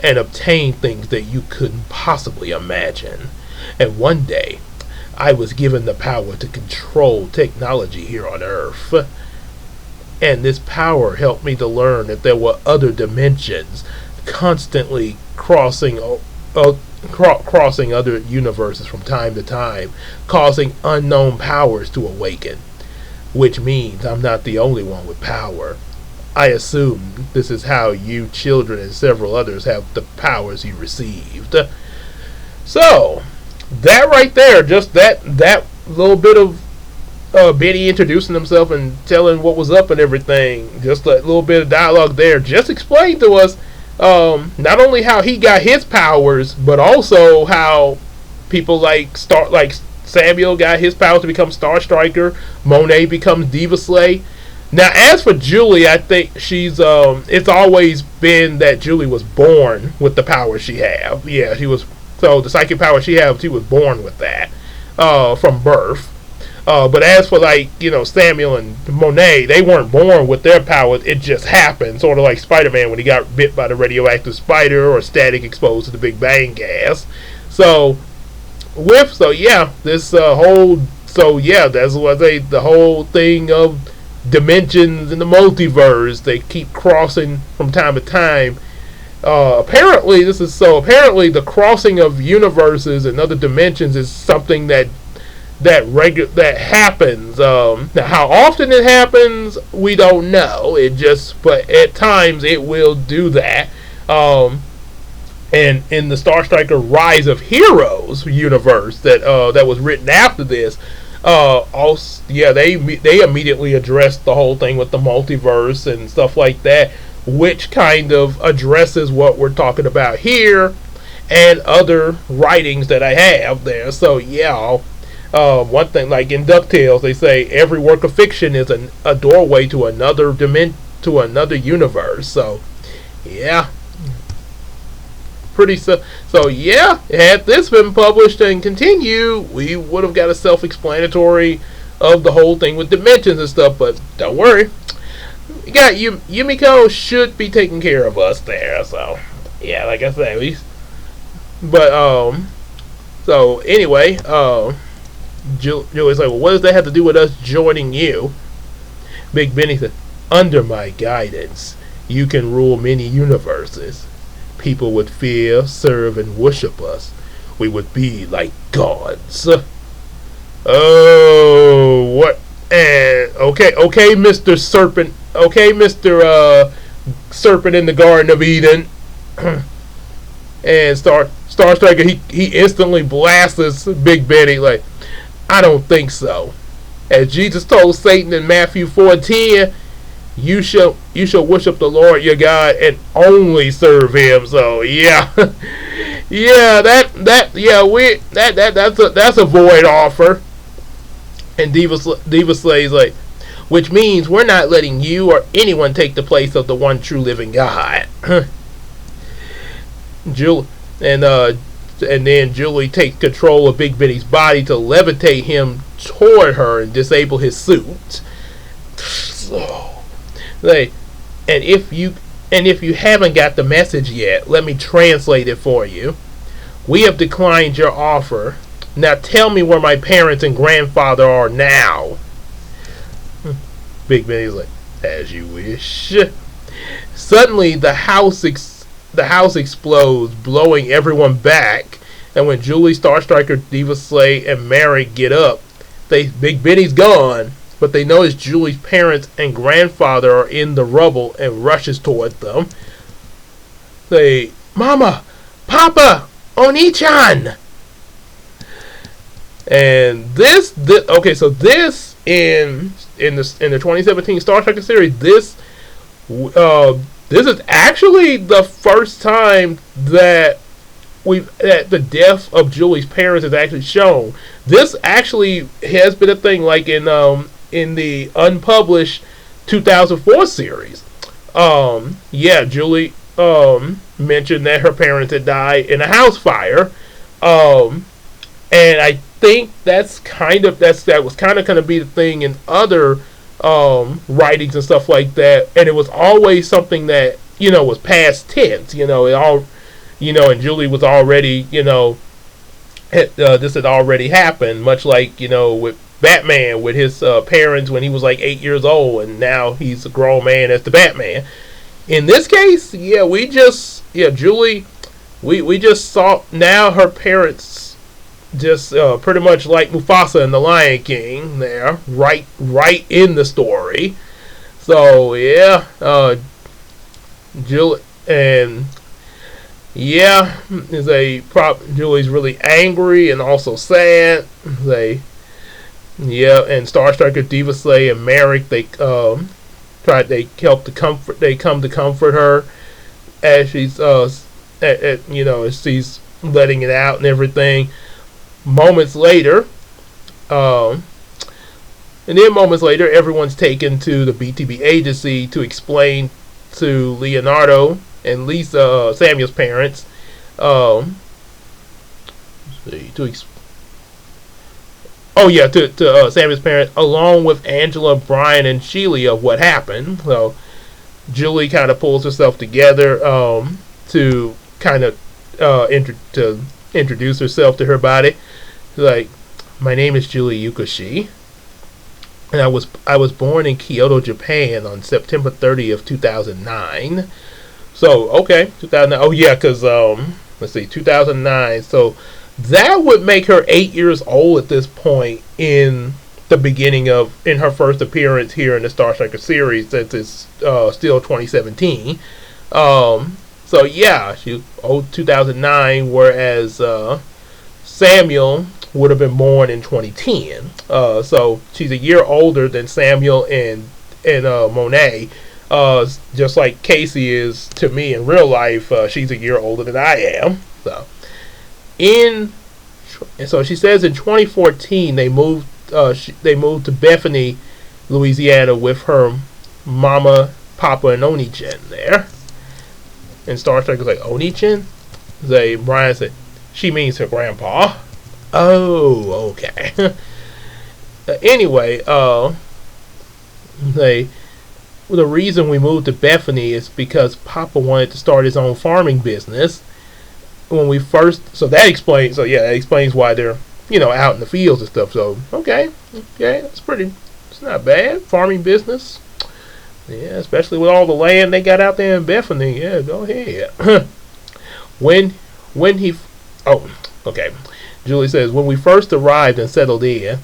and obtained things that you couldn't possibly imagine. And one day, I was given the power to control technology here on Earth. And this power helped me to learn that there were other dimensions constantly crossing other universes from time to time, causing unknown powers to awaken. Which means I'm not the only one with power. I assume this is how you children and several others have the powers you received." So, that right there, just that little bit of Benny introducing himself and telling what was up and everything, just that little bit of dialogue there, just explained to us not only how he got his powers, but also how people like Samuel got his powers to become Star Striker, Monet becomes Diva Slay. Now, as for Julie, I think she's it's always been that Julie was born with the powers she have. Yeah, she was. So the psychic power she has, she was born with that from birth. But as for Samuel and Monet, they weren't born with their powers. It just happened, sort of like Spider-Man when he got bit by the radioactive spider, or Static exposed to the Big Bang gas. That's what the whole thing of dimensions in the multiverse. They keep crossing from time to time. Apparently the crossing of universes and other dimensions is something that that happens. Now, how often it happens, we don't know. But at times it will do that. And in the Star Striker Rise of Heroes universe that was written after this, also, yeah, they immediately addressed the whole thing with the multiverse and stuff like that, which kind of addresses what we're talking about here and other writings that I have there. So yeah, one thing, like in DuckTales, they say every work of fiction is a doorway to another to another universe. So yeah, so yeah, had this been published and continue, we would have got a self-explanatory of the whole thing with dimensions and stuff. But don't worry, you got Yumeko should be taking care of us there. So yeah, like I said, so anyway, Julie's like, well, what does that have to do with us joining you? Big Benny said, under my guidance, you can rule many universes. People would fear, serve, and worship us. We would be like gods. Oh, what? Okay, Mr. Serpent. Okay, Mr. Serpent in the Garden of Eden. And Star Striker, he instantly blasts Big Benny like, I don't think so. As Jesus told Satan in Matthew 4:10, you shall worship the Lord your God and only serve Him. So yeah, yeah, that's a void offer. And Diva Slay's like, which means we're not letting you or anyone take the place of the one true living God. And then Julie takes control of Big Benny's body to levitate him toward her and disable his suit. So. And if you haven't got the message yet, let me translate it for you. We have declined your offer. Now tell me where my parents and grandfather are now. Big Benny's like, as you wish. Suddenly the house explodes, blowing everyone back. And when Julie, Star Striker, Diva Slay, and Mary get up, Big Benny's gone. But they notice Julie's parents and grandfather are in the rubble and rushes toward them. Say, Mama, Papa, Oni-chan. And this so this in the 2017 Star Trek series, this is actually the first time that the death of Julie's parents is actually shown. This actually has been a thing, like in the unpublished 2004 series. Julie mentioned that her parents had died in a house fire. And I think that was kind of going to be the thing in other writings and stuff like that. And it was always something that, was past tense. And Julie was already, this had already happened, much like, with Batman, with his parents when he was like 8 years old, and now he's a grown man as the Batman. In this case, Julie, we just saw now her parents just pretty much like Mufasa in The Lion King there, right in the story. So yeah, Julie, and yeah, Julie's really angry and also sad. And Star Striker, Diva Slay, and Merrick, they come to comfort her as she's as she's letting it out and everything. Moments later, everyone's taken to the BTB agency to explain to Leonardo and Lisa, Samuel's parents, to Samuel's parents, along with Angela, Brian, and Sheila, of what happened. So Julie kind of pulls herself together to kind of introduce herself to her body. Like, my name is Julie Yukoshi, and I was born in Kyoto, Japan, on September 30th, 2009. So okay, 2009. Oh yeah, because let's see, 2009. So That would make her 8 years old at this point in the beginning of in her first appearance here in the Star Striker series, since it's still 2017. So yeah, she old 2009, whereas Samuel would have been born in 2010. So she's a year older than Samuel and Monet. Just like Casey is to me in real life, she's a year older than I am. So she says in 2014 they moved to Bethany, Louisiana with her mama, papa, and Oni-chan there. And Star Trek was like, Oni-chan? Brian said, she means her grandpa. Oh, okay. Anyway, the reason we moved to Bethany is because Papa wanted to start his own farming business. When we first, that explains why they're, out in the fields and stuff. So, okay, it's not bad. Farming business. Yeah, especially with all the land they got out there in Bethany. Yeah, go ahead. Okay. Julie says, when we first arrived and settled in,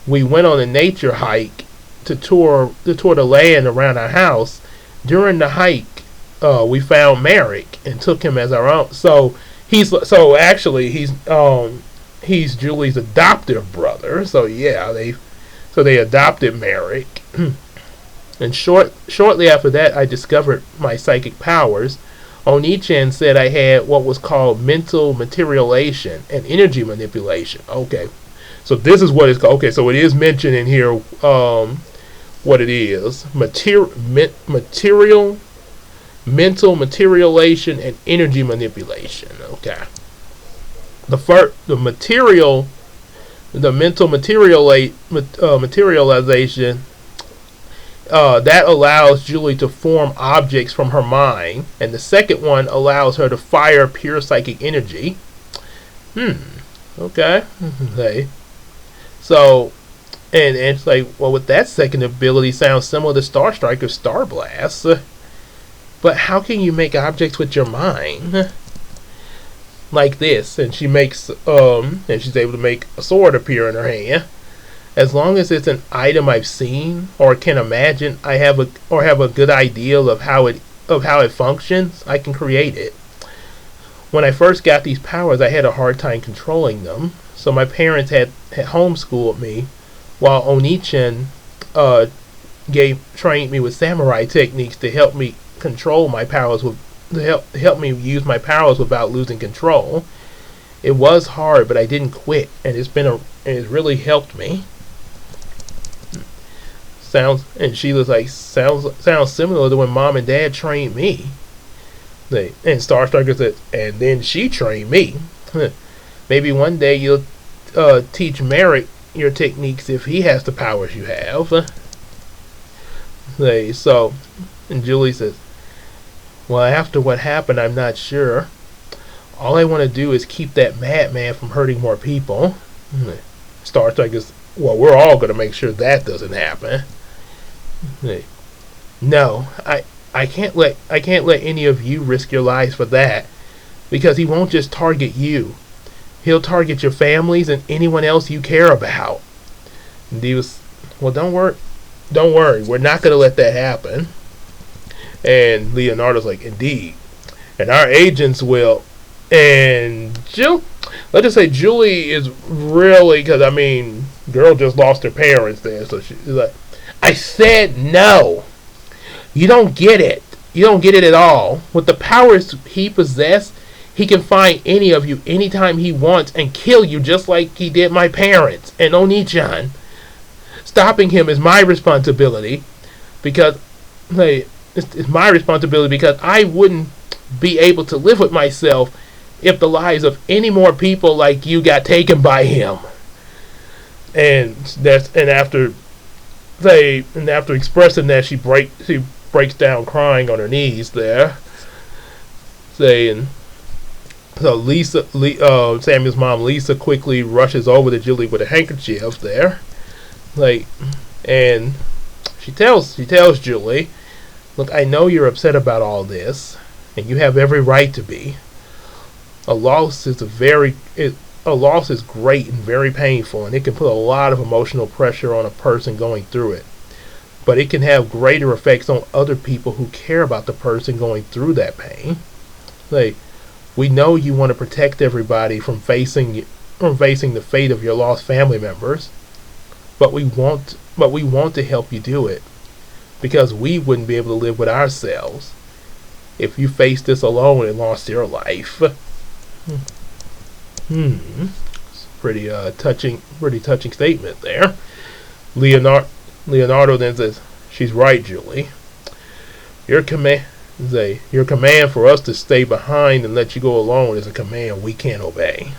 we went on a nature hike to tour the land around our house. During the hike, we found Merrick and took him as our own. So he's Julie's adoptive brother. So yeah, they adopted Merrick. And shortly after that, I discovered my psychic powers. Oni-chan said I had what was called mental materialization and energy manipulation. Okay, so this is what it's called. Okay, so it is mentioned in here what it is. Mental materialization and energy manipulation. Okay. The mental materialization that allows Julie to form objects from her mind, and the second one allows her to fire pure psychic energy. Okay. So, and it's like, well, with that second ability, sounds similar to Star Striker's Star Blast. But how can you make objects with your mind? Like this, and she makes and she's able to make a sword appear in her hand. As long as it's an item I've seen or can imagine, I have a good idea of how it functions, I can create it. When I first got these powers, I had a hard time controlling them. So my parents had homeschooled me, while Oni-chan trained me with samurai techniques to help me control my powers help me use my powers without losing control. It was hard, but I didn't quit, and it's really helped me. Sheila's like, sounds similar to when Mom and Dad trained me. And Star Striker said, and then she trained me. Maybe one day you'll teach Merrick your techniques if he has the powers you have. And Julie says, well, after what happened, I'm not sure. All I want to do is keep that madman from hurting more people. Star Trek is, well, we're all going to make sure that doesn't happen. No, I can't let any of you risk your lives for that, because he won't just target you. He'll target your families and anyone else you care about. And he was, well, don't worry, we're not going to let that happen. And Leonardo's like, indeed. And our agents will. And let's just say Julie is really, because I mean, girl just lost her parents there, so she's like, I said no. You don't get it. You don't get it at all. With the powers he possesses, he can find any of you anytime he wants and kill you, just like he did my parents and Oni-chan. Stopping him is my responsibility, because it's my responsibility, because I wouldn't be able to live with myself if the lives of any more people like you got taken by him. And after expressing that, she breaks down crying on her knees there, saying, so Samuel's mom Lisa quickly rushes over to Julie with a handkerchief there, and she tells Julie, look, I know you're upset about all this, and you have every right to be. A loss is a loss is great and very painful, and it can put a lot of emotional pressure on a person going through it. But it can have greater effects on other people who care about the person going through that pain. Like, we know you want to protect everybody from facing the fate of your lost family members, but we want to help you do it because we wouldn't be able to live with ourselves if you faced this alone and lost your life. It's pretty touching statement there. Leonardo then says, "She's right, Julie. Your command for us to stay behind and let you go alone is a command we can't obey."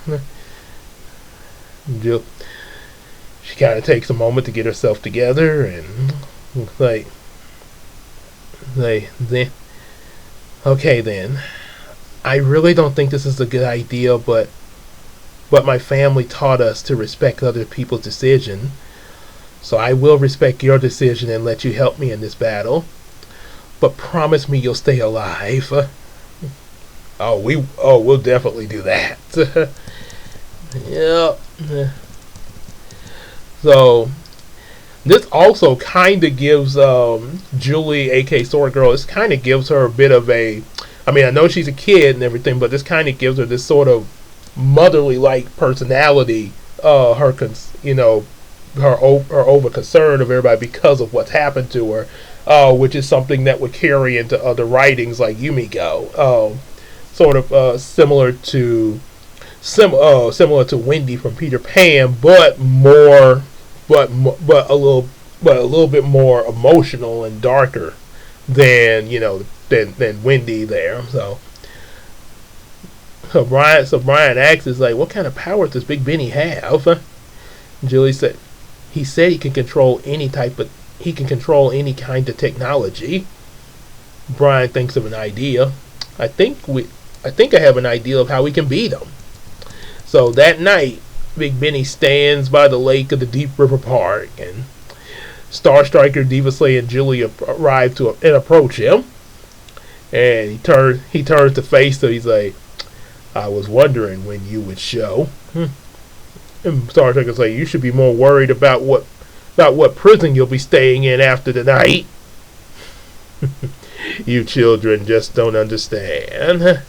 She kind of takes a moment to get herself together and then, okay then, I really don't think this is a good idea, but my family taught us to respect other people's decision, so I will respect your decision and let you help me in this battle. But promise me you'll stay alive. We'll definitely do that. Yep. So this also kind of gives Julie, aka Sword Girl, this kind of gives her a bit of a, I mean, I know she's a kid and everything, but this kind of gives her this sort of motherly-like personality. Her over concern of everybody because of what's happened to her, which is something that would carry into other writings like Yumeko, sort of similar to Wendy from Peter Pan, but a little bit more emotional and darker than than Wendy there. So Brian asks, is like, what kind of powers does Big Benny have? Julie said, he said he can control any kind of technology. Brian thinks of an idea. I think I have an idea of how we can beat him. So that night, Big Benny stands by the lake of the Deep River Park, and Star Striker, Diva Slay, and Julie arrive and approach him. And he turns to face them. He's like, I was wondering when you would show. And Star Striker's like, you should be more worried about what prison you'll be staying in after the night. You children just don't understand.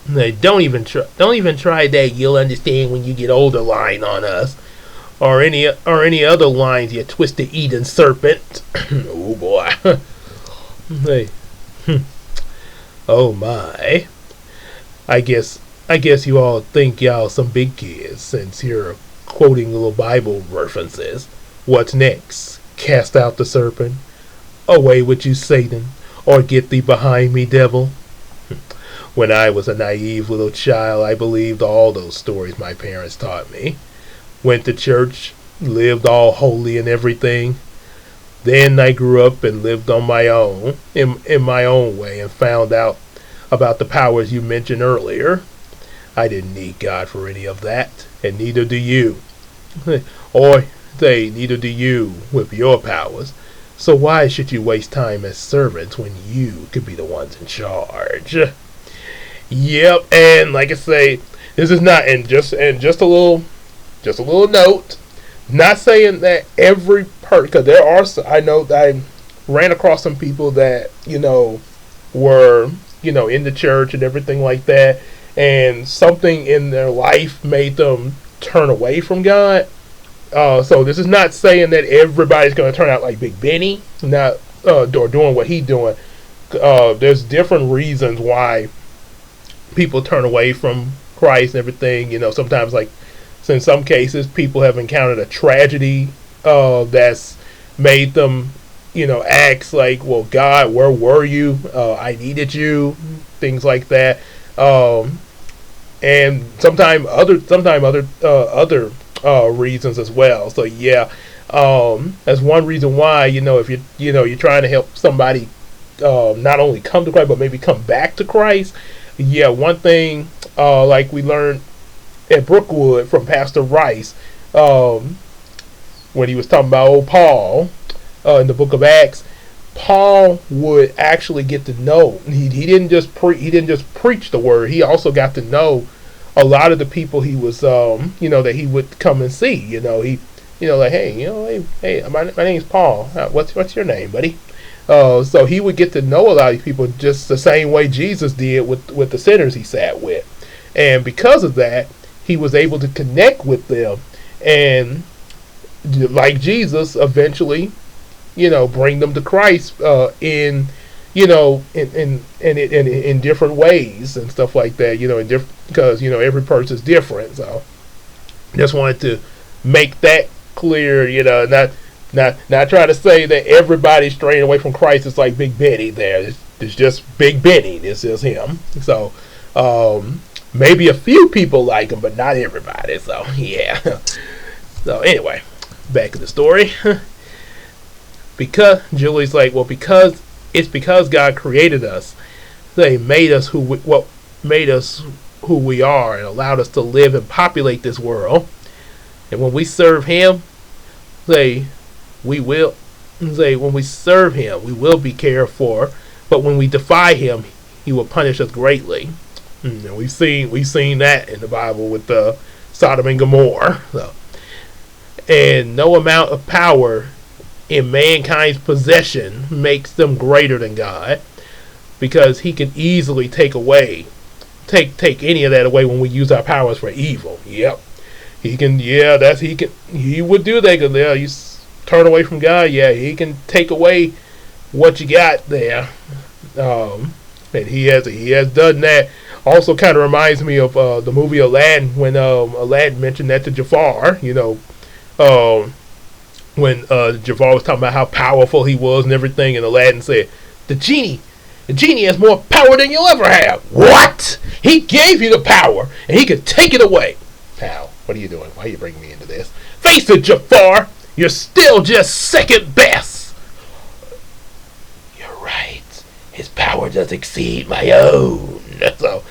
They don't even try that you'll understand when you get older line on us. Or any other lines, you twisted Eden serpent. Oh boy. Hey. Oh my. I guess you all think y'all some big kids since you're quoting little Bible references. What's next? Cast out the serpent. Away with you, Satan. Or get thee behind me, devil. When I was a naive little child, I believed all those stories my parents taught me. Went to church, lived all holy and everything. Then I grew up and lived on my own, in my own way, and found out about the powers you mentioned earlier. I didn't need God for any of that, and neither do you. Or neither do you with your powers. So why should you waste time as servants when you could be the ones in charge? Yep, and like I say, this is not, and just a little note. Not saying that every person, because there are, I know that I ran across some people that were in the church and everything like that, and something in their life made them turn away from God. So this is not saying that everybody's going to turn out like Big Benny, not or doing what he's doing. There's different reasons why people turn away from Christ and everything. Sometimes, like, in some cases, people have encountered a tragedy that's made them, ask like, "Well, God, where were you? I needed you." Things like that. And sometimes other reasons as well. So yeah, that's one reason why if you're trying to help somebody not only come to Christ but maybe come back to Christ. Yeah, one thing like we learned at Brookwood from Pastor Rice when he was talking about old Paul in the book of Acts. Paul would actually get to know. He didn't just preach the word. He also got to know a lot of the people he was that he would come and see. Like, hey, my name's Paul. What's your name, buddy? So he would get to know a lot of people just the same way Jesus did with the sinners he sat with, and because of that, he was able to connect with them, and like Jesus, eventually, bring them to Christ in different ways and stuff like that. Because every person's different. So just wanted to make that clear. Not try to say that everybody's straying away from Christ is like Big Benny. It's just Big Benny. This is him. So maybe a few people like him, but not everybody. So yeah. So anyway, back to the story. Because Julie's like, well, because God created us, they made us who we are and allowed us to live and populate this world. And when we serve Him, when we serve Him, we will be cared for. But when we defy Him, He will punish us greatly. And we've seen that in the Bible with Sodom and Gomorrah. So, and no amount of power in mankind's possession makes them greater than God, because He can easily take any of that away when we use our powers for evil. Yep, He can. Yeah, He would do that, because you turn away from God. Yeah, He can take away what you got there, and He has done that. Also, kind of reminds me of the movie Aladdin, when Aladdin mentioned that to Jafar. When Jafar was talking about how powerful he was and everything, and Aladdin said, the genie has more power than you'll ever have. What? He gave you the power, and he could take it away. Now, what are you doing? Why are you bringing me into this? Face it, Jafar, you're still just second best. You're right. His power does exceed my own. So,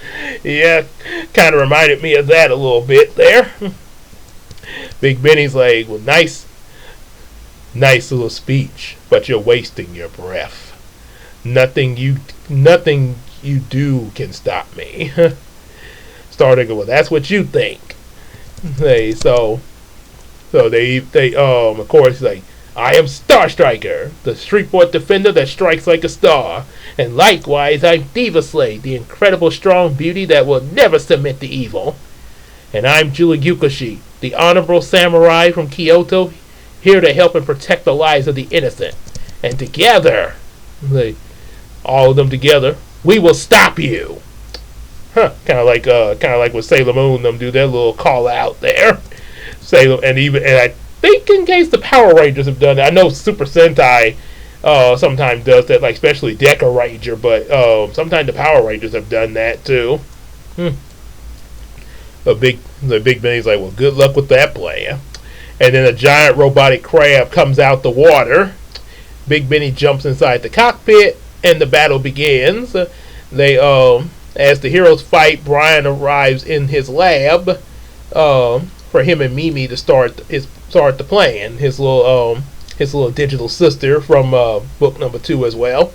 yeah, kind of reminded me of that a little bit there. Big Benny's like, well, nice little speech, but you're wasting your breath. Nothing you do can stop me. Starting to go, well, that's what you think. So they of course, like, I am Star Striker, the streetboard defender that strikes like a star, and likewise I'm Diva Slay, the incredible strong beauty that will never submit to evil. And I'm Jula Yukoshi, the honorable samurai from Kyoto, here to help and protect the lives of the innocent. And together, all of them together, we will stop you. Kind of like with Sailor Moon, them do their little call out there. And I think in case the Power Rangers have done that. I know Super Sentai sometimes does that, like especially Deca Ranger, but sometimes the Power Rangers have done that too. The Big Benny's like, well, good luck with that plan. And then a giant robotic crab comes out the water. Big Benny jumps inside the cockpit, and the battle begins. As the heroes fight, Brian arrives in his lab for him and Mimi to start the plan. His little digital sister from book number 2 as well.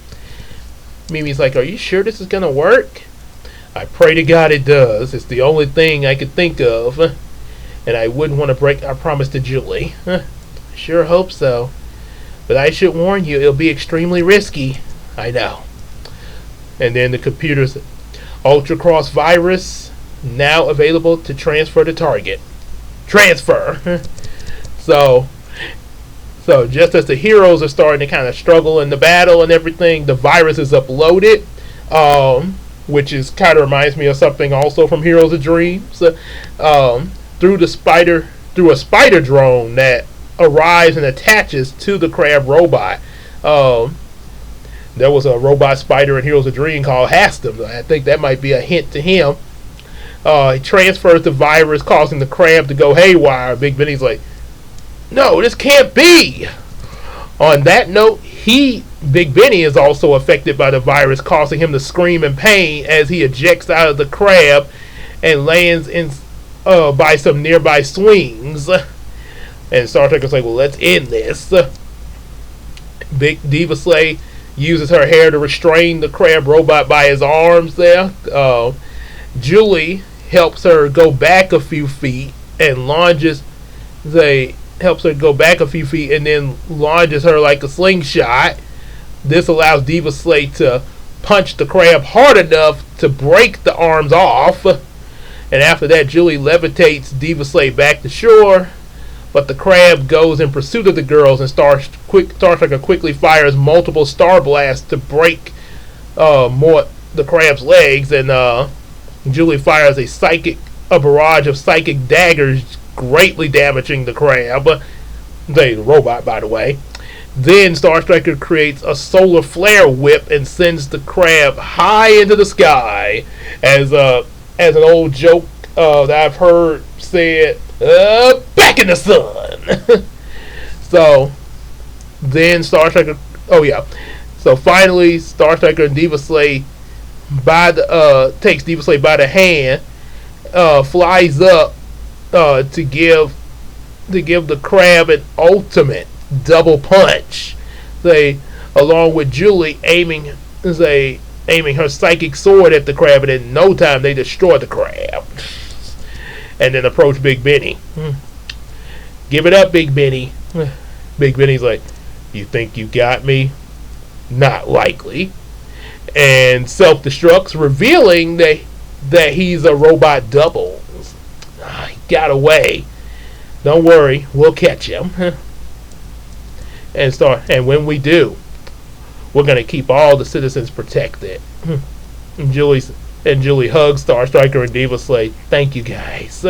Mimi's like, "Are you sure this is gonna work?" "I pray to God it does. It's the only thing I could think of, and I wouldn't want to break our promise to Julie." "Sure hope so. But I should warn you, it'll be extremely risky." "I know." And then the computer's Ultra Cross virus now available to transfer to target. Transfer. So just as the heroes are starting to kind of struggle in the battle and everything, the virus is uploaded, which is kind of reminds me of something also from Heroes of Dreams, through a spider drone that arrives and attaches to the crab robot. There was a robot spider in Heroes of Dream called Hastem. I think that might be a hint to him. He transfers the virus, causing the crab to go haywire. Big Benny's like, "No, this can't be." On that note, Big Benny is also affected by the virus, causing him to scream in pain as he ejects out of the crab and lands in by some nearby swings. And Star Trek is like, "Well, let's end this." Big Diva Slay uses her hair to restrain the crab robot by his arms there. Julie helps her go back a few feet and launches helps her go back a few feet and then launches her like a slingshot. This allows Diva Slate to punch the crab hard enough to break the arms off. And after that, Julie levitates Diva Slate back to shore. But the crab goes in pursuit of the girls, and Starstriker quickly fires multiple star blasts to break the crab's legs. And Julie fires a barrage of psychic daggers, greatly damaging the crab. The robot, by the way. Then Starstriker creates a solar flare whip and sends the crab high into the sky. As an old joke that I've heard said, back in the sun. So then Starstriker, so finally Starstriker and Diva Slate takes Diva Slate by the hand, flies up to give the crab an ultimate double punch. Along with Julie aiming her psychic sword at the crab, and in no time they destroy the crab. And then approach Big Benny. Give it up, Big Benny. Big Benny's like, you think you got me? Not likely. And self-destructs, revealing that he's a robot double. He got away. Don't worry, we'll catch him. And when we do, we're gonna keep all the citizens protected. And Julie hugs Starstriker and Diva Slate. Thank you guys.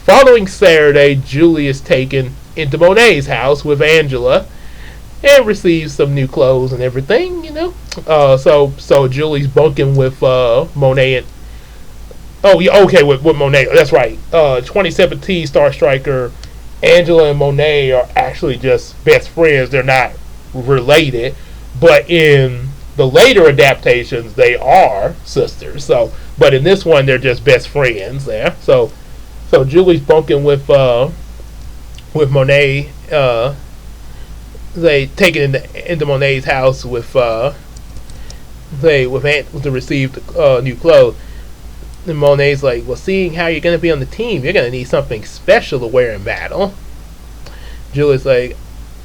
Following Saturday, Julie is taken into Monet's house with Angela and receives some new clothes and everything, So Julie's bunking with Monet and with Monet. That's right. 2017 Starstriker, Angela and Monet are actually just best friends. They're not related, but in the later adaptations they are sisters. But in this one they're just best friends there. So Julie's bunking with Monet. They take it into Monet's house with to receive new clothes. And Monet's like, well, seeing how you're going to be on the team, you're going to need something special to wear in battle. Julie's like,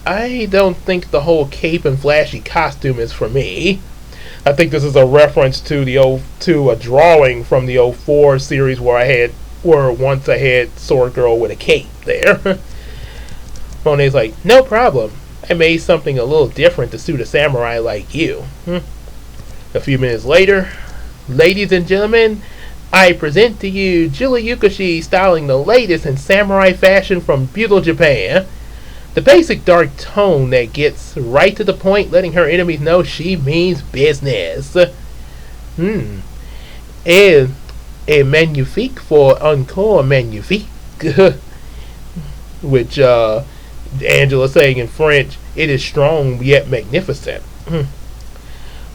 I don't think the whole cape and flashy costume is for me. I think this is a reference to a drawing from the 04 series where once I had Sword Girl with a cape there. Monet's like, no problem. I made something a little different to suit a samurai like you. A few minutes later, ladies and gentlemen, I present to you Julie Yukoshi styling the latest in samurai fashion from Feudal Japan. The basic dark tone that gets right to the point, letting her enemies know she means business. Et magnifique for encore magnifique. Which Angela saying in French, it is strong yet magnificent.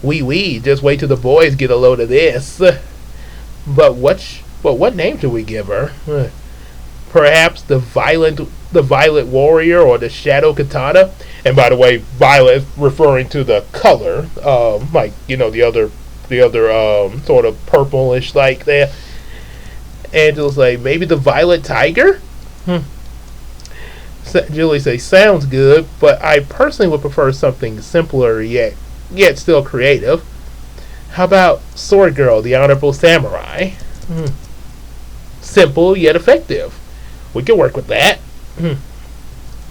Oui, just wait till the boys get a load of this. But what name should we give her? Perhaps the Violet Warrior or the Shadow Katana. And by the way, violet referring to the color, the other sort of purplish like that. Angela's like, maybe the Violet Tiger. Julie says, sounds good, but I personally would prefer something simpler yet still creative. How about Sword Girl, the Honorable Samurai? Simple yet effective. We can work with that.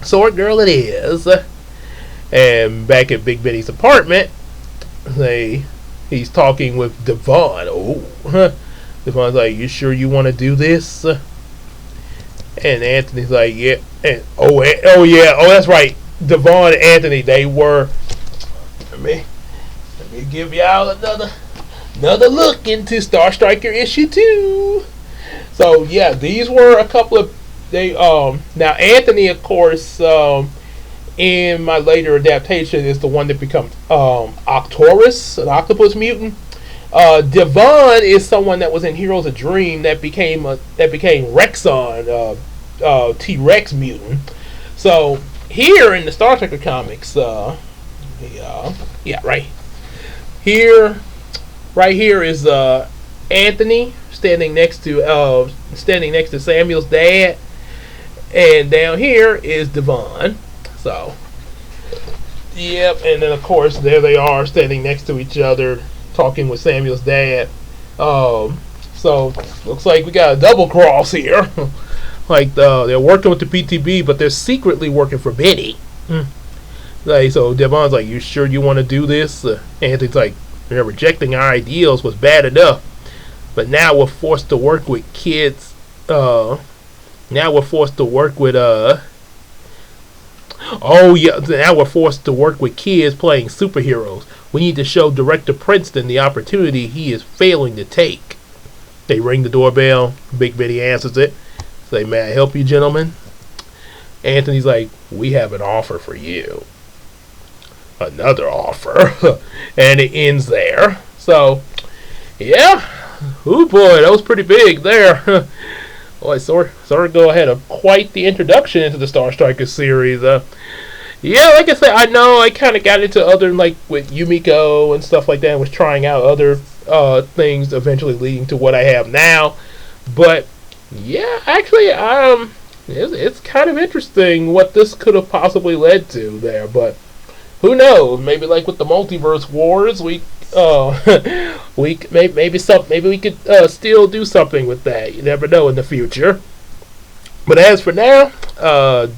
Sword Girl it is. And back at Big Benny's apartment, he's talking with Devon. Devon's like, you sure you want to do this? And Anthony's like, yeah. And that's right. Devon and Anthony, they were. Let me give y'all another look into Star Striker issue 2. So yeah, these were a couple of now Anthony, of course, in my later adaptation is the one that becomes Octorus, an octopus mutant. Devon is someone that was in Heroes of Dream that became Rexon, T-Rex mutant. So here in the Star Trek comics, Yeah, right here. Right here is Anthony standing next to Samuel's dad, and down here is Devon. So, yep, and then of course there they are standing next to each other, talking with Samuel's dad. So looks like we got a double cross here. Like they're working with the PTB, but they're secretly working for Betty. Like, so Devon's like, "You sure you want to do this?" Anthony's like, "Rejecting our ideals was bad enough, but now we're forced to work with kids. Now we're forced to work with Oh yeah, now we're forced to work with kids playing superheroes. We need to show Director Princeton the opportunity he is failing to take." They ring the doorbell. Big Betty answers it. Say, "May I help you, gentlemen?" Anthony's like, "We have an offer for you." Another offer. And it ends there. So, yeah. Oh boy, that was pretty big there. Boy, Sorgo had quite the introduction into the Star Strikers series. Yeah, like I said, I know I kind of got into other, like with Yumeko and stuff like that, and was trying out other things, eventually leading to what I have now. But yeah, actually, it's kind of interesting what this could have possibly led to there. But who knows? Maybe like with the Multiverse Wars, we maybe we could still do something with that. You never know in the future. But as for now,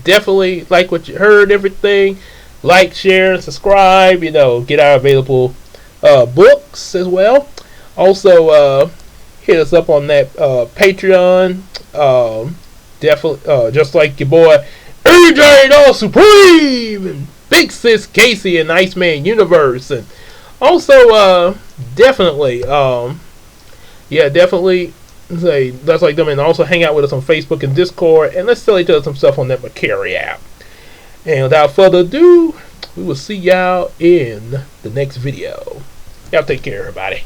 definitely like what you heard, everything. Like, share, and subscribe. Get our available books as well. Also, hit us up on that Patreon. Definitely, just like your boy AJ All Supreme and Big Sis Casey and Iceman Universe, and also definitely, definitely say that's like them, and also hang out with us on Facebook and Discord, and let's tell each other some stuff on that Macari app. And without further ado, we will see y'all in the next video. Y'all take care, everybody.